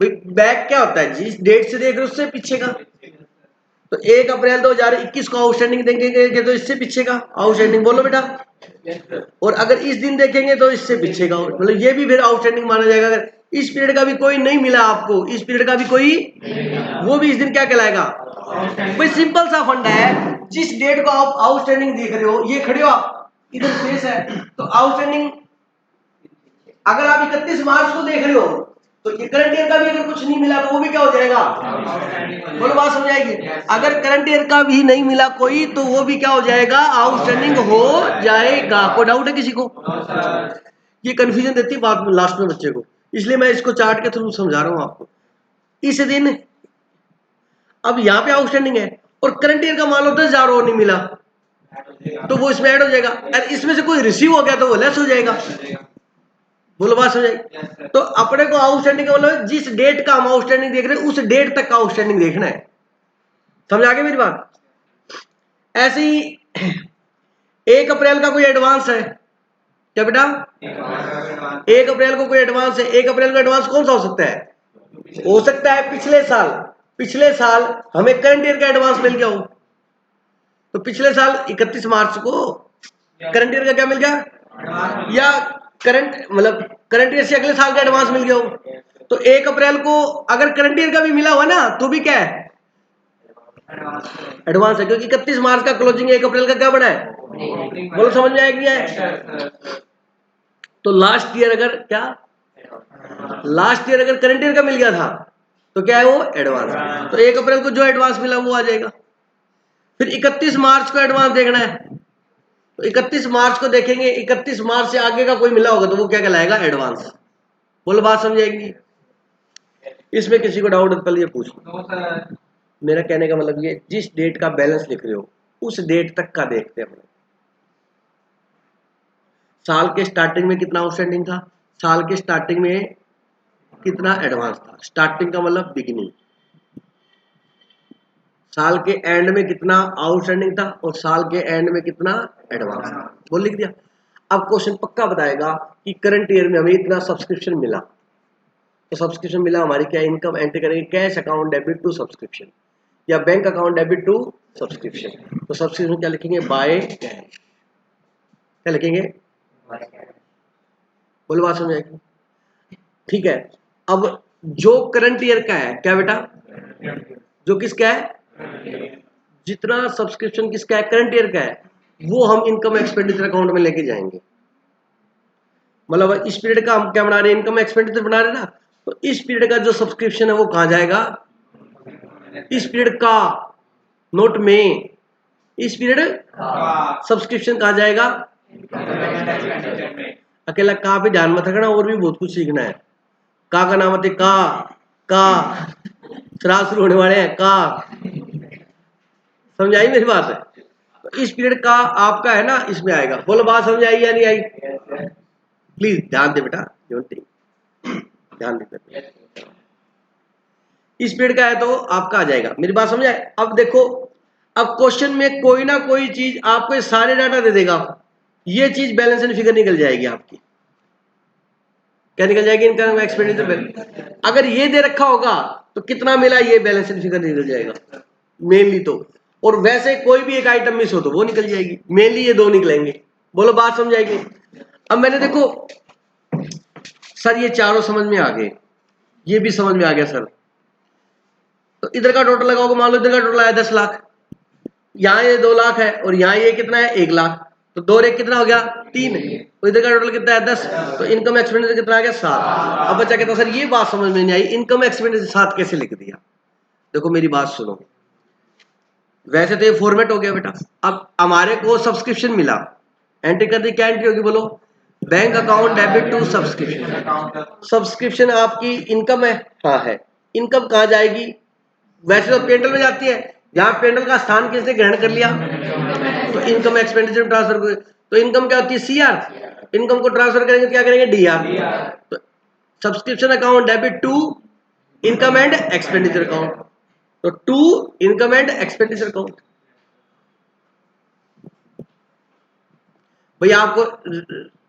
भाई बैक क्या होता है, जिस डेट से देख रहे हो उससे पीछे का, तो 1 अप्रैल 2021 को आउटस्टैंडिंग देखेंगे तो इससे पीछे का आउटस्टैंडिंग, बोलो बेटा। और अगर इस दिन देखेंगे तो इससे पीछे का, मतलब ये भी फिर आउटस्टैंडिंग माना जाएगा। अगर इस पीरियड का भी कोई नहीं मिला आपको, इस पीरियड का भी कोई, वो भी इस दिन क्या कहलाएगा, भाई सिंपल सा फंडा है, जिस डेट को आप आउटस्टैंडिंग देख रहे हो, ये खड़े हो आप, इधर शेष है, तो आउटस्टैंडिंग अगर आप 31 मार्च को देख रहे हो तो ये करंट ईयर का भी अगर कुछ नहीं मिला तो वो भी क्या हो जाएगा, बोलो बात समझ आएगी? अगर करंट ईयर का भी नहीं मिला कोई तो वो भी क्या हो जाएगा, आउटस्टैंडिंग हो जाएगा। कोई डाउट है किसी को? ये कंफ्यूजन देती है बात में लास्ट में बच्चे को, इसलिए मैं इसको चार्ट के थ्रू समझा रहा हूं आपको। इस दिन अब यहाँ पे आउटस्टैंडिंग है और करंट ईयर का मान लो 10,000 और नहीं मिला तो वो इसमें ऐड हो जाएगा, और इसमें से कोई रिसीव हो गया तो वो लेस हो जाएगा। बोलो बात समझ। तो अपने को आउटस्टैंडिंग का मतलब जिस डेट का हम आउटस्टैंडिंग देख रहे हैं उस डेट तक का आउटस्टैंडिंग देखना है, समझ आ गई मेरी बात? ऐसे ही 1 अप्रैल का कोई एडवांस है, क्या बेटा? 1 अप्रैल को कोई एडवांस है, 1 अप्रैल का एडवांस कौन सा हो सकता है? हो सकता है पिछले साल, पिछले साल हमें करंट ईयर का एडवांस मिल गया हो, तो पिछले साल 31 मार्च को करंट ईयर का क्या मिल गया, या करंट मतलब करंट ईयर से अगले साल का एडवांस मिल गया हो। तो 1 अप्रैल को अगर करंट ईयर का भी मिला हुआ ना तो भी क्या है, एडवांस है, क्योंकि 31 मार्च का क्लोजिंग 1 अप्रैल का क्या बना है, बोलो समझ में आएगी है। तो लास्ट ईयर अगर क्या, लास्ट ईयर अगर करंट ईयर का मिल गया था तो क्या है वो एडवांस, तो 1 अप्रैल को जो एडवांस मिला वो आ जाएगा। फिर 31 मार्च को एडवांस देखना है, तो 31 मार्च को देखेंगे, 31 मार्च से आगे का कोई मिला होगा तो वो क्या कहलाएगा, एडवांस। बोलो बात समझाएगी। इसमें किसी को डाउट है पहले ये पूछ लो। मेरा कहने का मतलब ये, जिस डेट का बैलेंस लिख रहे हो उस डेट तक का देखते हैं हम लोग। साल के स्टार्टिंग में कितना आउटस्टैंडिंग था, साल के स्टार्टिंग में कितना एडवांस था, स्टार्टिंग का मतलब बिगिनिंग, साल के एंड में कितना आउटस्टैंडिंग था और साल के एंड में कितना एडवांस था, वो लिख दिया। अब क्वेश्चन पक्का बताएगा कि करंट ईयर में हमें इतना सब्सक्रिप्शन मिला, तो सब्सक्रिप्शन मिला हमारी क्या इनकम एंट्री करेंगे, cash account debit to subscription या bank account debit to subscription. तो सब्सक्रिप्शन क्या लिखेंगे, बाय कैश, क्या लिखेंगे, बोलो बात समझ आएगी। ठीक है, अब जो करंट ईयर का है क्या बेटा, जो किसका है, जितना सब्सक्रिप्शन किसका है, करंट ईयर का है, वो हम इनकम एक्सपेंडिचर अकाउंट में लेके जाएंगे। मतलब इस पीरियड का हम क्या बना रहे हैं, इनकम एक्सपेंडिचर बना रहे हैं ना, तो इस पीरियड का जो सब्सक्रिप्शन है वो कहां जाएगा, इस पीरियड का, नोट में, इस पीरियड सब्सक्रिप्शन कहां जाएगा, अकेला का पे ध्यान मत रखना, और भी बहुत कुछ सीखना है। का नाम आते का श्राद्ध शुरू होने वाले हैं, का समझ आई मेरी बात है। तो इस पीरियड का आपका है ना, इसमें आएगा। बोलो बात समझ आई या नहीं आई, प्लीज ध्यान दे बेटा, ध्यान दे। इस पीरियड का है तो आपका आ जाएगा, मेरी बात समझ आए। अब देखो, अब क्वेश्चन में कोई ना कोई चीज आपको ये सारे डाटा दे देगा, ये चीज बैलेंस एंड फिगर निकल जाएगी आपकी, क्या निकल जाएगी, इनकम एक्सपेंडिचर। अगर ये दे रखा होगा तो कितना मिला ये बैलेंस एंड फिगर निकल जाएगा मेनली तो, और वैसे कोई भी एक आइटम मिस हो तो वो निकल जाएगी, मेनली ये दो निकलेंगे। बोलो बात समझाएगी। अब मैंने देखो सर ये चारों समझ में आ गए, ये भी समझ में आ गया सर, तो इधर का टोटल लगाओगे, मान लो इधर का टोटल आया 10 लाख, यहाँ ये 2 लाख है और यहाँ ये कितना है 1 लाख, तो 2 रेख कितना हो गया 3, तो इधर का टोटल कितना है 10, तो इनकम एक्सपेंडिचर कितना आ गया 7। अब बच्चा कहता सर ये बात समझ में नहीं आई, इनकम एक्सपेंडिचर 7 कैसे लिख दिया। देखो मेरी बात सुनो, वैसे तो ये फॉर्मेट हो गया बेटा। अब हमारे को सब्सक्रिप्शन मिला, एंट्री कर दी, क्या एंट्री होगी बोलो, bank account debit to subscription. Subscription आपकी इनकम है, हाँ है। इनकम कहाँ जाएगी, वैसे तो पेंडल में जाती है, यहाँ पेंडल का स्थान किसने ग्रहण कर लिया, तो इनकम एक्सपेंडिचर ट्रांसफर को, तो इनकम क्या होती है सीआर, इनकम को ट्रांसफर करेंगे तो क्या करेंगे डीआर। तो subscription account debit to income and expenditure account, तो to income and expenditure account. भैया आपको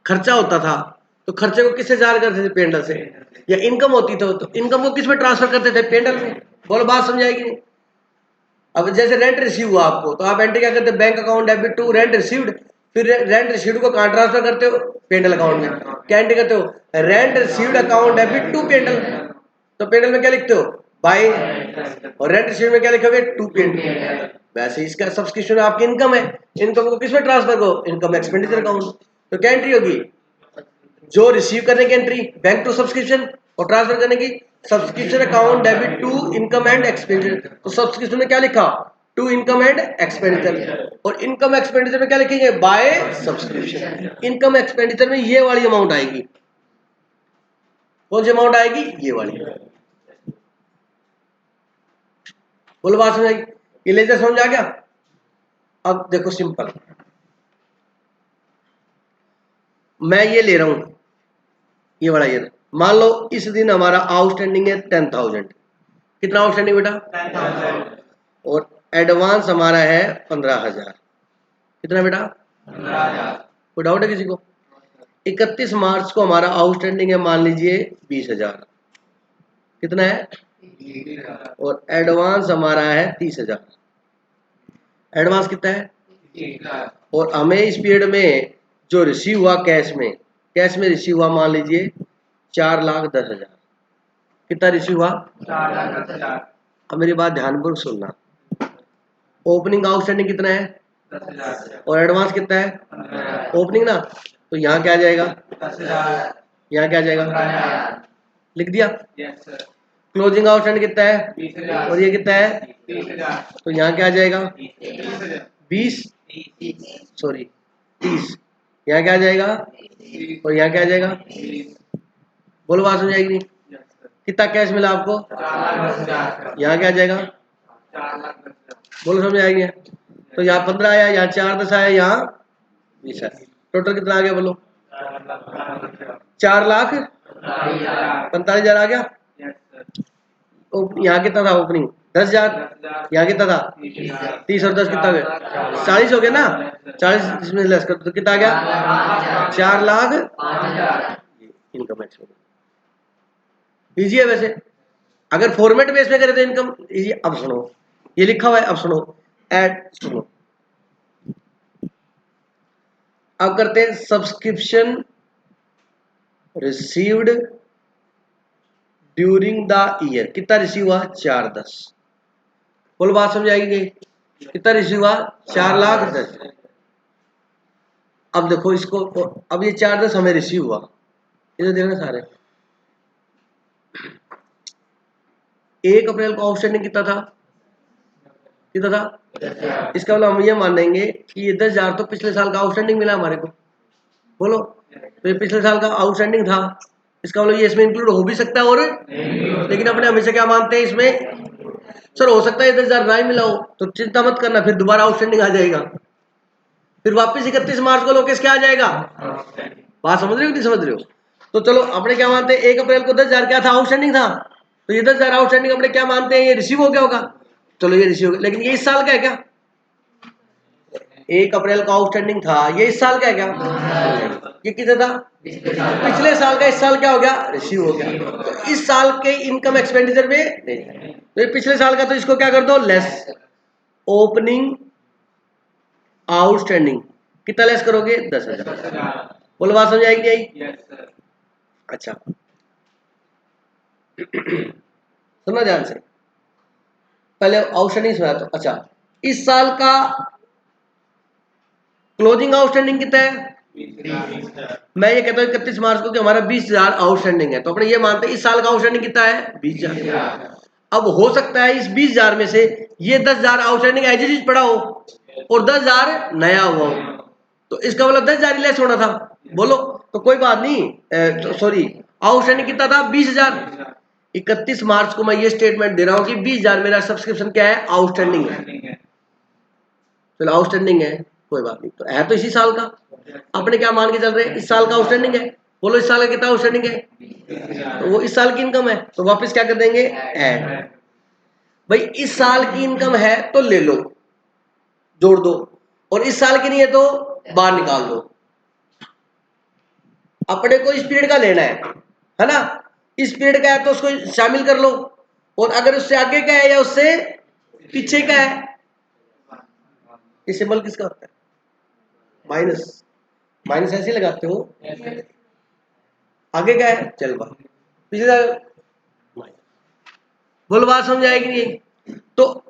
खर्चा होता था तो खर्चे को किससे जारी करते थे, पेंडल से, या इनकम होती तो इनकम को किस में ट्रांसफर करते थे, पेंडल में। बोलो बात समझाएगी नहीं। अब जैसे रेंट रिसीव हुआ आपको, तो आप एंट्री क्या करते हैं, bank account debit to rent received, फिर रेंट रिसीव्ड को कहां ट्रांसफर करते हो, पेंडल अकाउंट में। क्या एंट्री करते हो, rent received account debit to P and L, तो पेंडल में क्या लिखते हो, बाय, और रेंट रिसीव्ड में क्या लिखोगे, टू पेंडल। वैसे इसका सब्सक्रिप्शन आपकी इनकम है, इनकम को किस में ट्रांसफर करो, इनकम एक्सपेंडिचर अकाउंट। तो क्या एंट्री होगी, जो रिसीव करने की एंट्री बैंक टू सब्सक्रिप्शन, और ट्रांसफर करने की subscription account debit to income and expenditure. तो सब्सक्रिप्शन में क्या लिखा, टू इनकम एंड एक्सपेंडिचर, और इनकम एक्सपेंडिचर में क्या लिखेंगे, बाय सब्सक्रिप्शन। इनकम एक्सपेंडिचर में ये वाली अमाउंट आएगी, कौन सी अमाउंट आएगी, ये वाली। बोलो बात समझ आएगी, ये लेजर समझ आ गया। अब देखो सिंपल, मैं ये ले रहा हूं, ये वाला ईयर, मान लो इस दिन हमारा आउटस्टैंडिंग है 10,000, कितना आउटस्टैंडिंग बेटा 10,000, और एडवांस हमारा है 15,000, कितना बेटा 15,000। कोई डाउट है किसी को। 31 मार्च को हमारा आउटस्टैंडिंग है मान लीजिए 20,000, कितना है, और एडवांस हमारा है 30,000, एडवांस कितना है, और हमें इस पीरियड में जो रिसीव हुआ कैश में रिसीव हुआ मान लीजिए 4,10,000, कितना रिसीव हुआ 4,10,000। अब मेरी बात ध्यानपूर्वक सुनना, ओपनिंग आउटस्टैंडिंग कितना है 10,000 और एडवांस कितना है 15,000 ओपनिंग ना, तो यहाँ क्या आ जाएगा 10,000 यहाँ क्या आ जाएगा 15,000 लिख दिया। यस सर क्लोजिंग आउटस्टैंडिंग कितना है 20,000 और ये कितना है 30,000 तो यहाँ क्या आ जाएगा 20,000 20 30 सॉरी 30 यहाँ क्या आ जाएगा और यहाँ क्या आ जाएगा बोलो बात समझ आएगी नहीं यस सर कितना कैश मिला आपको 4,10,000 यहाँ क्या आ जाएगा 4,10,000 बोलो समझ आएगी तो यहाँ 15 आया यहाँ 4 10 आया यहाँ 20 आया टोटल कितना आ गया बोलो 4,45,000 आ गया। यस सर यहाँ कितना था ओपनिंग 10,000 यहाँ कितना था 30 और 10 कितना हो गया 40 हो गया ना 40 इसमें लेस कर तो कितना आ गया 4 लाख इनकम एक्सपेंस इजी है वैसे। अगर फॉर्मेट बेस में करें तो इनकम इजी। अब सुनो ये लिखा हुआ है अब सुनो ऐड सुनो अब करते हैं subscription received during the year कितना रिसीव हुआ 410 बोलो बात समझ आएगी नहीं कितना रिसीव हुआ 4,10,000। अब देखो इसको अब ये 410 हमें रिसीव हुआ इधर देखना सारे 1 अप्रैल को आउटस्टैंडिंग कितना था इसका मतलब हम ये मानेंगे कि ये 10,000 तो पिछले साल का आउटस्टैंडिंग मिला हमारे को बोलो तो ये पिछले साल का आउटस्टैंडिंग था इसका मतलब ये इसमें इंक्लूड हो भी सकता है और लेकिन अपने हमेशा क्या मानते हैं इसमें सर हो सकता है 10,000 ना ही मिला हो तो चिंता मत करना फिर दोबारा आउटस्टैंडिंग आ जाएगा फिर वापस 31 मार्च को लोकेश क्या आ जाएगा बात समझ रहे हो नहीं समझ रहे हो तो चलो अपने क्या मानते हैं 1 अप्रैल को 10,000 क्या था आउटस्टैंडिंग था तो ये 10,000 आउटस्टैंडिंग अपने क्या मानते हैं ये रिसीव हो गया होगा चलो ये रिसीव हो गया लेकिन ये इस साल का है क्या 1 अप्रैल का आउटस्टैंडिंग था ये इस साल का है क्या ये कितना था पिछले साल का इस साल क्या हो गया रिसीव हो गया तो इस साल के इनकम एक्सपेंडिचर में नहीं तो ये पिछले साल का तो इसको क्या कर दो लेस ओपनिंग आउटस्टैंडिंग कितना लेस करोगे 10,000 बोलो बात समझ आएगी नहीं यस सर अच्छा सुनना ध्यान से पहले आउटस्टैंडिंग सुना तो अच्छा इस साल का क्लोजिंग आउटस्टैंडिंग कितना है मैं ये कहता हूँ 31 मार्च को कि हमारा 20,000 आउटस्टैंडिंग है तो अपने ये मानते हैं इस साल का आउटस्टैंडिंग कितना है 20,000 अब हो सकता है इस 20,000 में से ये 10,000 आउटस्टैंडिंग एज इट इज पड़ा हो और 10,000 नया हुआ हो तो इसका मतलब 10,000 लेस होना था बोलो तो कोई बात नहीं सॉरी आउटस्टैंडिंग कितना था 20,000 31 मार्च को मैं ये स्टेटमेंट दे रहा हूँ कि 20,000 मेरा सब्सक्रिप्शन क्या है आउटस्टैंडिंग है चलो आउटस्टैंडिंग है कोई बात नहीं तो है तो इसी साल का अपने क्या मान के चल रहे हैं इस साल का आउटस्टैंडिंग है बोलो इस साल का कितना आउटस्टैंडिंग है तो वो इस साल की इनकम है तो वापस क्या कर देंगे ऐड भाई इस साल की इनकम है तो ले लो जोड़ दो और इस साल की नहीं है तो बाहर निकाल दो अपने को इस पीरियड का लेना है ना इस पीरियड का है तो उसको शामिल कर लो और अगर उससे आगे का है या उससे पीछे का है ये सिंबल किसका होता है माइनस माइनस ऐसे लगाते हो आगे का है चल बा पिछले साल बोलो बात समझ आएगी नहीं तो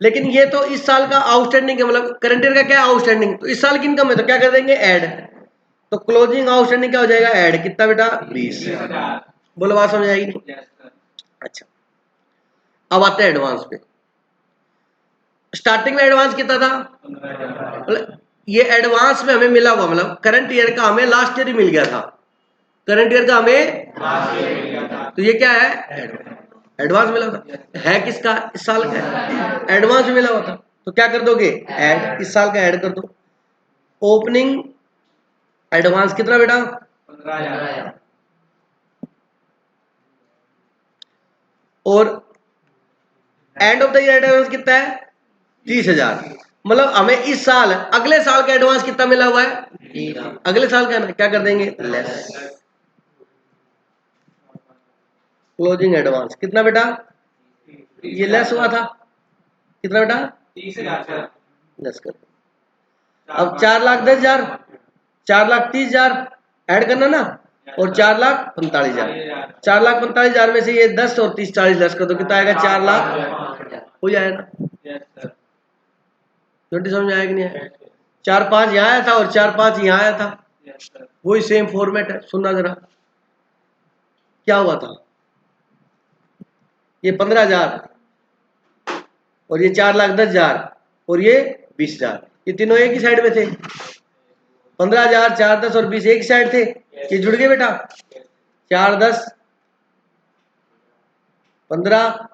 लेकिन ये तो इस साल का आउटस्टैंडिंग है मतलब करंट ईयर का क्या है आउटस्टैंडिंग तो इस साल की इनकम है तो क्या कर देंगे ऐड तो क्लोजिंग आउटस्टैंडिंग क्या हो जाएगा ऐड कितना बेटा 20 बोलो बात समझ आएगी नहीं अच्छा अब आते हैं एडवांस पे स्टार्टिंग में एडवांस कितना था मतलब ये एडवांस में हमें मिला हुआ मतलब करंट ईयर का हमें लास्ट ईयर ही मिल गया था करंट ईयर का हमें तो ये क्या है एडवांस मिला था है किसका इस साल का एडवांस में मिला हुआ था तो क्या कर दोगे ऐड इस साल का ऐड कर दो ओपनिंग एडवांस कितना बेटा 15,000 और end of the year advance कितना है 30,000 मतलब हमें इस साल अगले साल का एडवांस कितना मिला हुआ है अगले साल का क्या कर देंगे लेस क्लोजिंग एडवांस कितना बेटा ये लेस हुआ था कितना बेटा 30,000 लेस कर अब 4,10,000 4,30,000 ऐड करना ना और 4,45,000 4,45,000 में से ये 10 और 30 40 लेस कर दो कितना आएगा 4,00,000 हो जाएगा 20 समझ में आया कि नहीं आया? 4-5 यहाँ आया था और 4-5 यहाँ आया था, यस सर। वही सेम फॉर्मेट है। सुनना जरा क्या हुआ था, ये 15,000 और ये 4,10,000 और ये 20,000, ये तीनों एक ही साइड में थे। 15,000, 4, 10 और 20 एक ही साइड थे, ये जुड़ गए बेटा। 4, 10, 15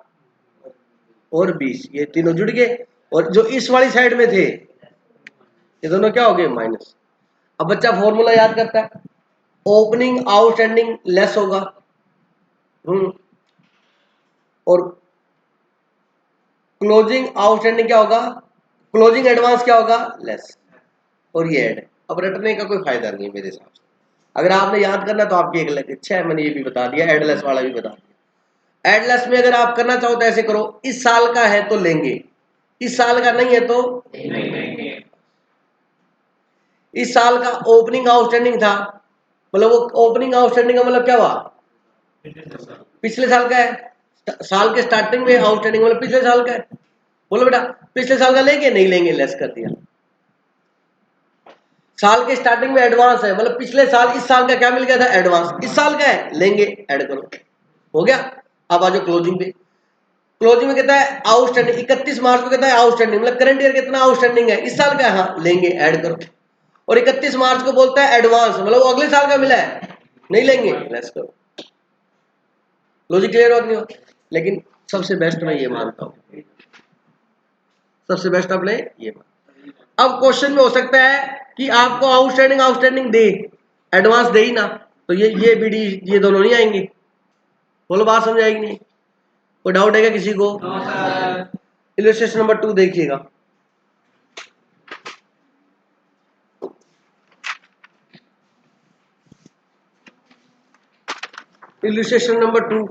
और 20 ये तीनों जुड़ गए, और जो इस वाली साइड में थे ये दोनों क्या हो गए, माइनस। अब बच्चा फॉर्मूला याद करता है, ओपनिंग आउटस्टैंडिंग लेस होगा, और क्लोजिंग आउटस्टैंडिंग क्या होगा, क्लोजिंग एडवांस क्या होगा, लेस, और ये ऐड। अब रटने का कोई फायदा नहीं है मेरे हिसाब से। अगर आपने याद करना तो आपकी एक अलग इच्छा है, मैंने ये भी बता दिया, एडलेस वाला भी बता दिया। एडलेस में अगर आप करना चाहो तो ऐसे करो, इस साल का है तो लेंगे, इस साल का नहीं है तो नहीं। इस साल का ओपनिंग आउटस्टैंडिंग था, मतलब वो ओपनिंग आउटस्टैंडिंग का मतलब क्या हुआ, पिछले साल का है। साल के स्टार्टिंग में आउटस्टैंडिंग मतलब पिछले साल का है। बोलो बेटा, पिछले साल का लेंगे, नहीं लेंगे, लेस कर दिया। साल के स्टार्टिंग में एडवांस है, मतलब पिछले साल इस साल का क्या मिल गया था, एडवांस, इस साल का है, लेंगे, ऐड करो, हो गया। अब आ जाओ क्लोजिंग पे। क्लोजिंग में कहता है आउटस्टैंडिंग, 31 मार्च को कहता है आउटस्टैंडिंग, मतलब करंट ईयर कितना आउटस्टैंडिंग है, इस साल का, हाँ, लेंगे, ऐड करो। और 31 मार्च को बोलता है एडवांस, मतलब वो अगले साल का मिला है, नहीं लेंगे, लेस करो। लॉजिक क्लियर हो नहीं हो? लेकिन सबसे बेस्ट मैं ये मानता हूं, सबसे बेस्ट अपने ये मानता। अब क्वेश्चन में हो सकता है कि आपको आउटस्टैंडिंग आउटस्टैंडिंग दे, एडवांस दे ही ना, तो ये बीडी ये दोनों नहीं आएंगे। बोलो बात समझ आएगी नहीं? कोई डाउट है क्या किसी को? इलस्ट्रेशन नंबर 2 देखिएगा। इलस्ट्रेशन नंबर 2,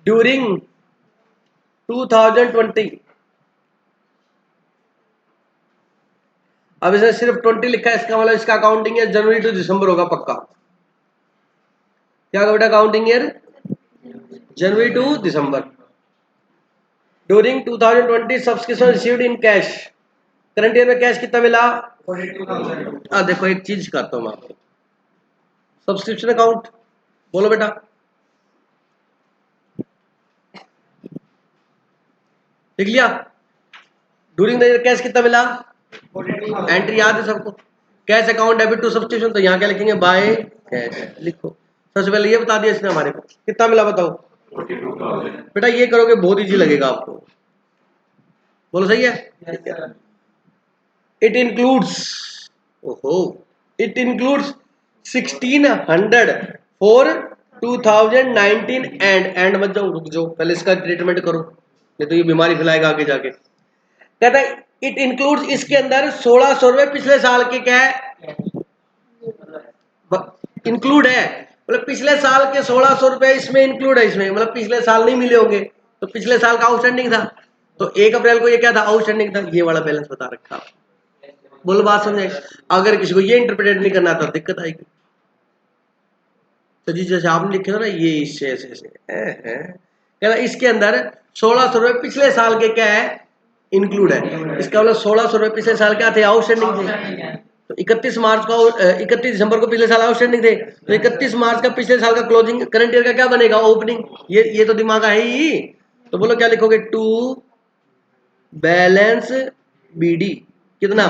ड्यूरिंग 2020, अब इसने सिर्फ 20 लिखा है, इसका मतलब इसका accounting year January to December होगा पक्का। क्या होगा बेटा accounting year? January to December. During 2020 subscription received in cash, current year में कैश कितना मिला? 42,000। देखो एक चीज करता हूं मैं आपको, सब्सक्रिप्शन अकाउंट बोलो बेटा, लिख लिया? ड्यूरिंग द ईयर कैश कितना मिला? 42,000। एंट्री याद है सबको? Cash account debit to subscription, तो यहाँ क्या लिखेंगे, बाय कैश लिखो। सबसे पहले ये बता दिया इसने हमारे को, कितना मिला बताओ? 42,000। बेटा ये करोगे बहुत इजी लगेगा आपको, बोलो सही है? इट इंक्लूड्स, ओहो, इट इंक्लूड्स 1600 फॉर 2019 एंड मत जाओ, रुक जाओ, पहले इसका ट्रीटमेंट करो, नहीं तो ये बीमारी फैलाएगा आगे जाके। कहता है इट इंक्लूड्स, इसके अंदर 1,600 रुपए पिछले साल के क्या है, इंक्लूड है, मतलब पिछले साल के 1,600 रुपए इसमें इंक्लूड है, इसमें मतलब पिछले साल नहीं मिले होंगे, तो पिछले साल का आउटस्टैंडिंग था, तो 1 अप्रैल को ये क्या था, आउटस्टैंडिंग था, ये वाला बैलेंस बता रखा। बोलो बात समझे? अगर किसी को ये इंटरप्रेट नहीं करना तो दिक्कत आएगी। तो जी जैसे आपने लिखे था ना, ये इससे ऐसे ऐसे कहना इसके अंदर 1,600 रुपए पिछले साल के क्या है, इंक्लूड है, इसका मतलब 1,600 रुपए पिछले साल क्या थे, आउटस्टैंडिंग थे। तो 31 मार्च को 31 दिसंबर को पिछले साल आउटस्टैंडिंग थे, तो 31 मार्च का पिछले साल का क्लोजिंग करंट ईयर का क्या बनेगा, ओपनिंग। ये तो दिमाग है ही। तो बोलो क्या लिखोगे, टू बैलेंस बीडी कितना,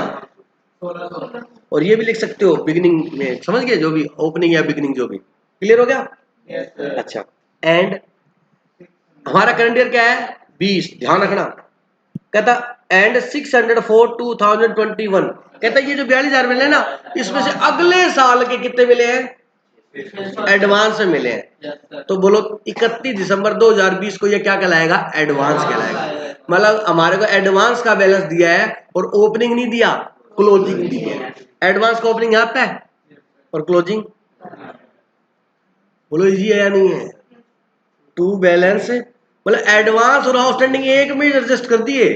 और ये भी लिख सकते हो बिगिनिंग में, समझ गए, जो भी ओपनिंग या बिगिनिंग जो भी, क्लियर हो गया? अच्छा, एंड हमारा करंट ईयर क्या है, 20, ध्यान रखना। कहता एंड 600 फॉर 2021, कहता ये जो 42,000 मिले ना, इसमें से अगले साल के कितने मिले हैं, एडवांस में मिले हैं। तो बोलो 31 दिसंबर 2020 को ये क्या कहलाएगा, एडवांस कहलाएगा। मतलब हमारे को एडवांस का बैलेंस दिया है और ओपनिंग नहीं दिया, क्लोजिंग दी है। एडवांस का ओपनिंग यहाँ पे है और क्लोजिंग, बोलो इजी है या नहीं है? टू बैलेंस मतलब एडवांस और आउटस्टैंडिंग एक में एडजस्ट कर दिए,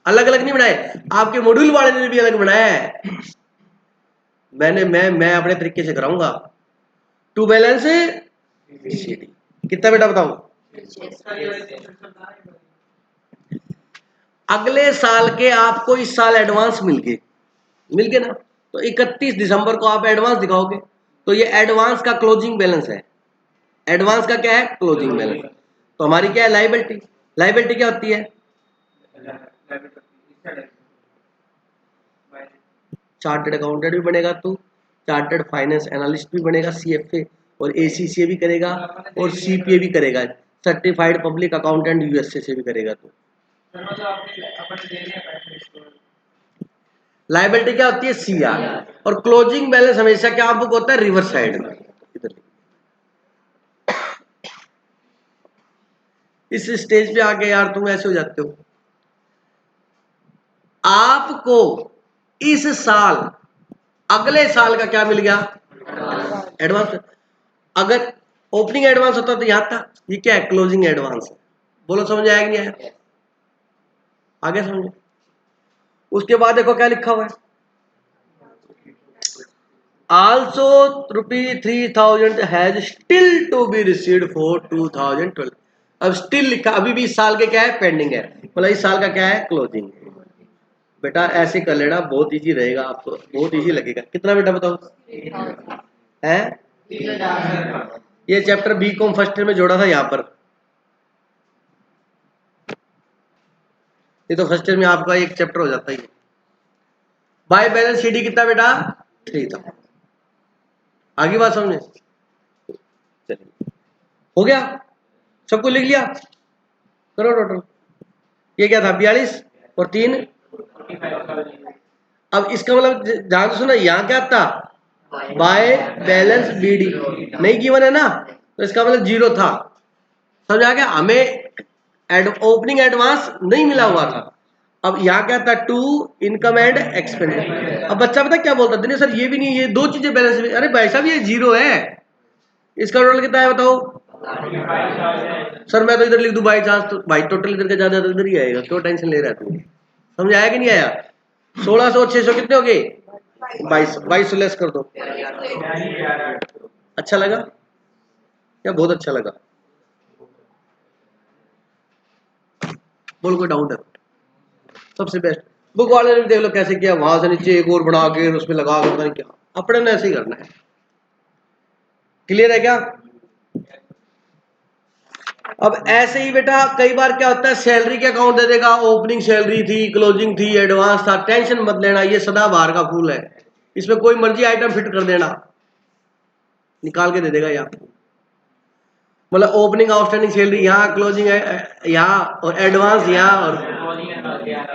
अलग अलग नहीं बनाए। आपके मॉड्यूल वाले ने भी अलग बनाया है, मैं अपने तरीके से कराऊंगा। टू बैलेंस सीडी कितना बेटा बताओ? अगले साल के आपको इस साल एडवांस मिल गए ना, तो 31 दिसंबर को आप एडवांस दिखाओगे, तो ये एडवांस का क्लोजिंग बैलेंस है। एडवांस का क्या है? Closing balance. तो हमारी क्या है? लायबिलिटी। लायबिलिटी क्या होती है? चार्टर्ड अकाउंटेंट भी बनेगा तू, चार्टर्ड फाइनेंस एनालिस्ट भी बनेगा, सीएफए और एसीसीए भी करेगा, और सीपीए भी करेगा, सर्टिफाइड पब्लिक अकाउंटेंट यूएसए से भी करेगा तू। लायबिलिटी क्या होती है? सीआर। और क्लोजिंग बैलेंस हमेशा क्या बुक होता है? रिवर्स साइड में। इधर इस स्टेज पे आके यार तुम ऐसे हो जाते हो। आपको इस साल अगले साल का क्या मिल गया? एडवांस। अगर ओपनिंग एडवांस होता तो यहां था, ये क्या है? क्लोजिंग एडवांस है। बोलो समझ आया कि नहीं आया? आगे समझो। उसके बाद देखो क्या लिखा हुआ है, also ₹3000 has still to be received for 2012। अब स्टिल लिखा, अभी भी इस साल के क्या है? पेंडिंग है, मतलब इस साल का क्या है? क्लोजिंग। बेटा ऐसे कर लेना, बहुत इजी रहेगा आपको, बहुत इजी लगेगा। कितना बेटा बताओ? है ये चैप्टर बीकॉम फर्स्ट ईयर में जोड़ा था यहाँ पर, ये तो फर्स्ट ईयर में आपका एक चैप्टर हो जाता है। बाय बैलेंस सीडी कितना बेटा? 3 था। आगे बात समझे? चलिए हो गया, सबको लिख लिया? करो टोटल। ये क्या था? 42 और 3। अब इसका मतलब ध्यान से सुना, यहाँ क्या था? बाय बैलेंस बीडी नहीं गिवन है ना, तो इसका मतलब 0 था। समझ आ गया? हमें ओपनिंग एडवांस नहीं मिला हुआ था। अब यहाँ क्या था? To income and expenditure. अब बच्चा पता क्या बोलता? दिनेश सर ये भी नहीं, ये दो चीजें बैलेंस में। अरे भाई साहब ये 0 है, इसका टोटल कितना है बताओ? सर मैं तो इधर लिख दूं बाई चांस, तो भाई टोटल इधर का ज्यादा इधर ही आएगा, क्यों टेंशन ले रहा है तू? समझ आया कि नहीं आया? 1600 और 600 कितने हो गए? 22। 22 लेस कर दो। अच्छा लगा या बहुत अच्छा लगा? बोल कोई डाउट है? सबसे बेस्ट बुक वाले ने देख लो कैसे किया, वहां से नीचे एक और बना के उसमें लगा के, पता नहीं क्या। अपने ने ऐसे ही करना है। क्लियर है क्या? अब ऐसे ही बेटा कई बार क्या होता है, सैलरी के अकाउंट दे देगा, ओपनिंग सैलरी थी, क्लोजिंग थी, एडवांस था। टेंशन मत लेना, ये सदाबहार का फूल है, इसमें कोई मर्जी आइटम फिट कर देना, निकाल के दे देगा यहाँ। मतलब ओपनिंग आउटस्टैंडिंग सैलरी यहाँ, क्लोजिंग यहाँ, और एडवांस यहाँ, और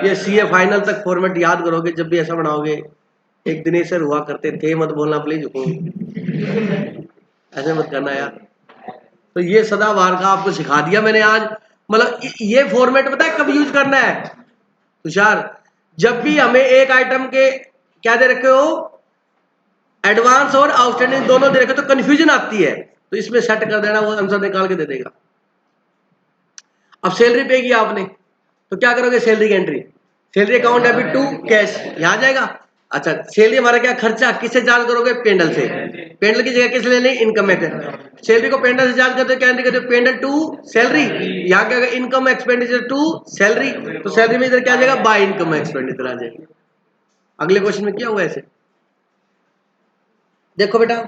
ये सीए फाइनल तक फॉर्मेट याद करोगे जब भी ऐसा बनाओगे। एक दिनेश सर हुआ करते थे, मत बोलना प्लीज, ऐसे मत करना यार। तो ये सदाबहार का आपको सिखा दिया मैंने आज। मतलब ये फॉर्मेट पता है कब यूज करना है तुषार? जब भी हमें एक आइटम के क्या दे रखे हो, एडवांस और आउटस्टैंडिंग दोनों दे रखे, तो कंफ्यूजन आती है, तो इसमें सेट कर देना, वो आंसर निकाल के दे देगा। अब सैलरी पे किया आपने, तो क्या करोगे? सैलरी की entry, salary account debit to cash, यहां जाएगा। अच्छा सैलरी हमारा क्या खर्चा, किससे चार्ज करोगे? पेंडल से। पेंडल की जगह किस ले लें? इनकम है। सैलरी को पेंडल से चार्ज करते हो, क्या एंट्री करते हो? P and L to salary. यहाँ क्या? इनकम एक्सपेंडिचर टू सैलरी, तो सैलरी में इधर क्या आ जाएगा? बाय इनकम एक्सपेंडिचर आ जाएगा। अगले क्वेश्चन में किया हुआ ऐसे। देखो बेटा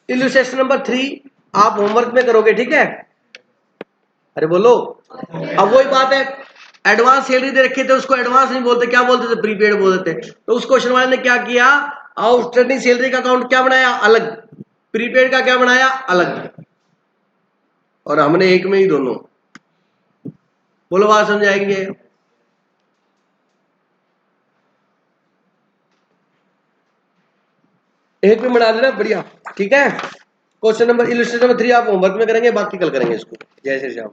इल्यूस्ट्रेशन नंबर 3 आप होमवर्क में करोगे, ठीक है? अरे बोलो। अब वही बात है, एडवांस सैलरी दे रखे थे, उसको एडवांस नहीं बोलते, क्या बोलते थे? प्रीपेड बोलते थे। तो उस क्वेश्चन वाले ने क्या किया? आउटस्टैंडिंग सैलरी का अकाउंट क्या बनाया? अलग। प्रीपेड का क्या बनाया? अलग। और हमने एक में ही दोनों। बोलो बात समझ आएंगे? एक में बना देना, बढ़िया। ठीक है, क्वेश्चन नंबर इल्यूस्ट्रेशन नंबर 3 आप होमवर्क में करेंगे, बाकी कल करेंगे इसको। जय श्री राम।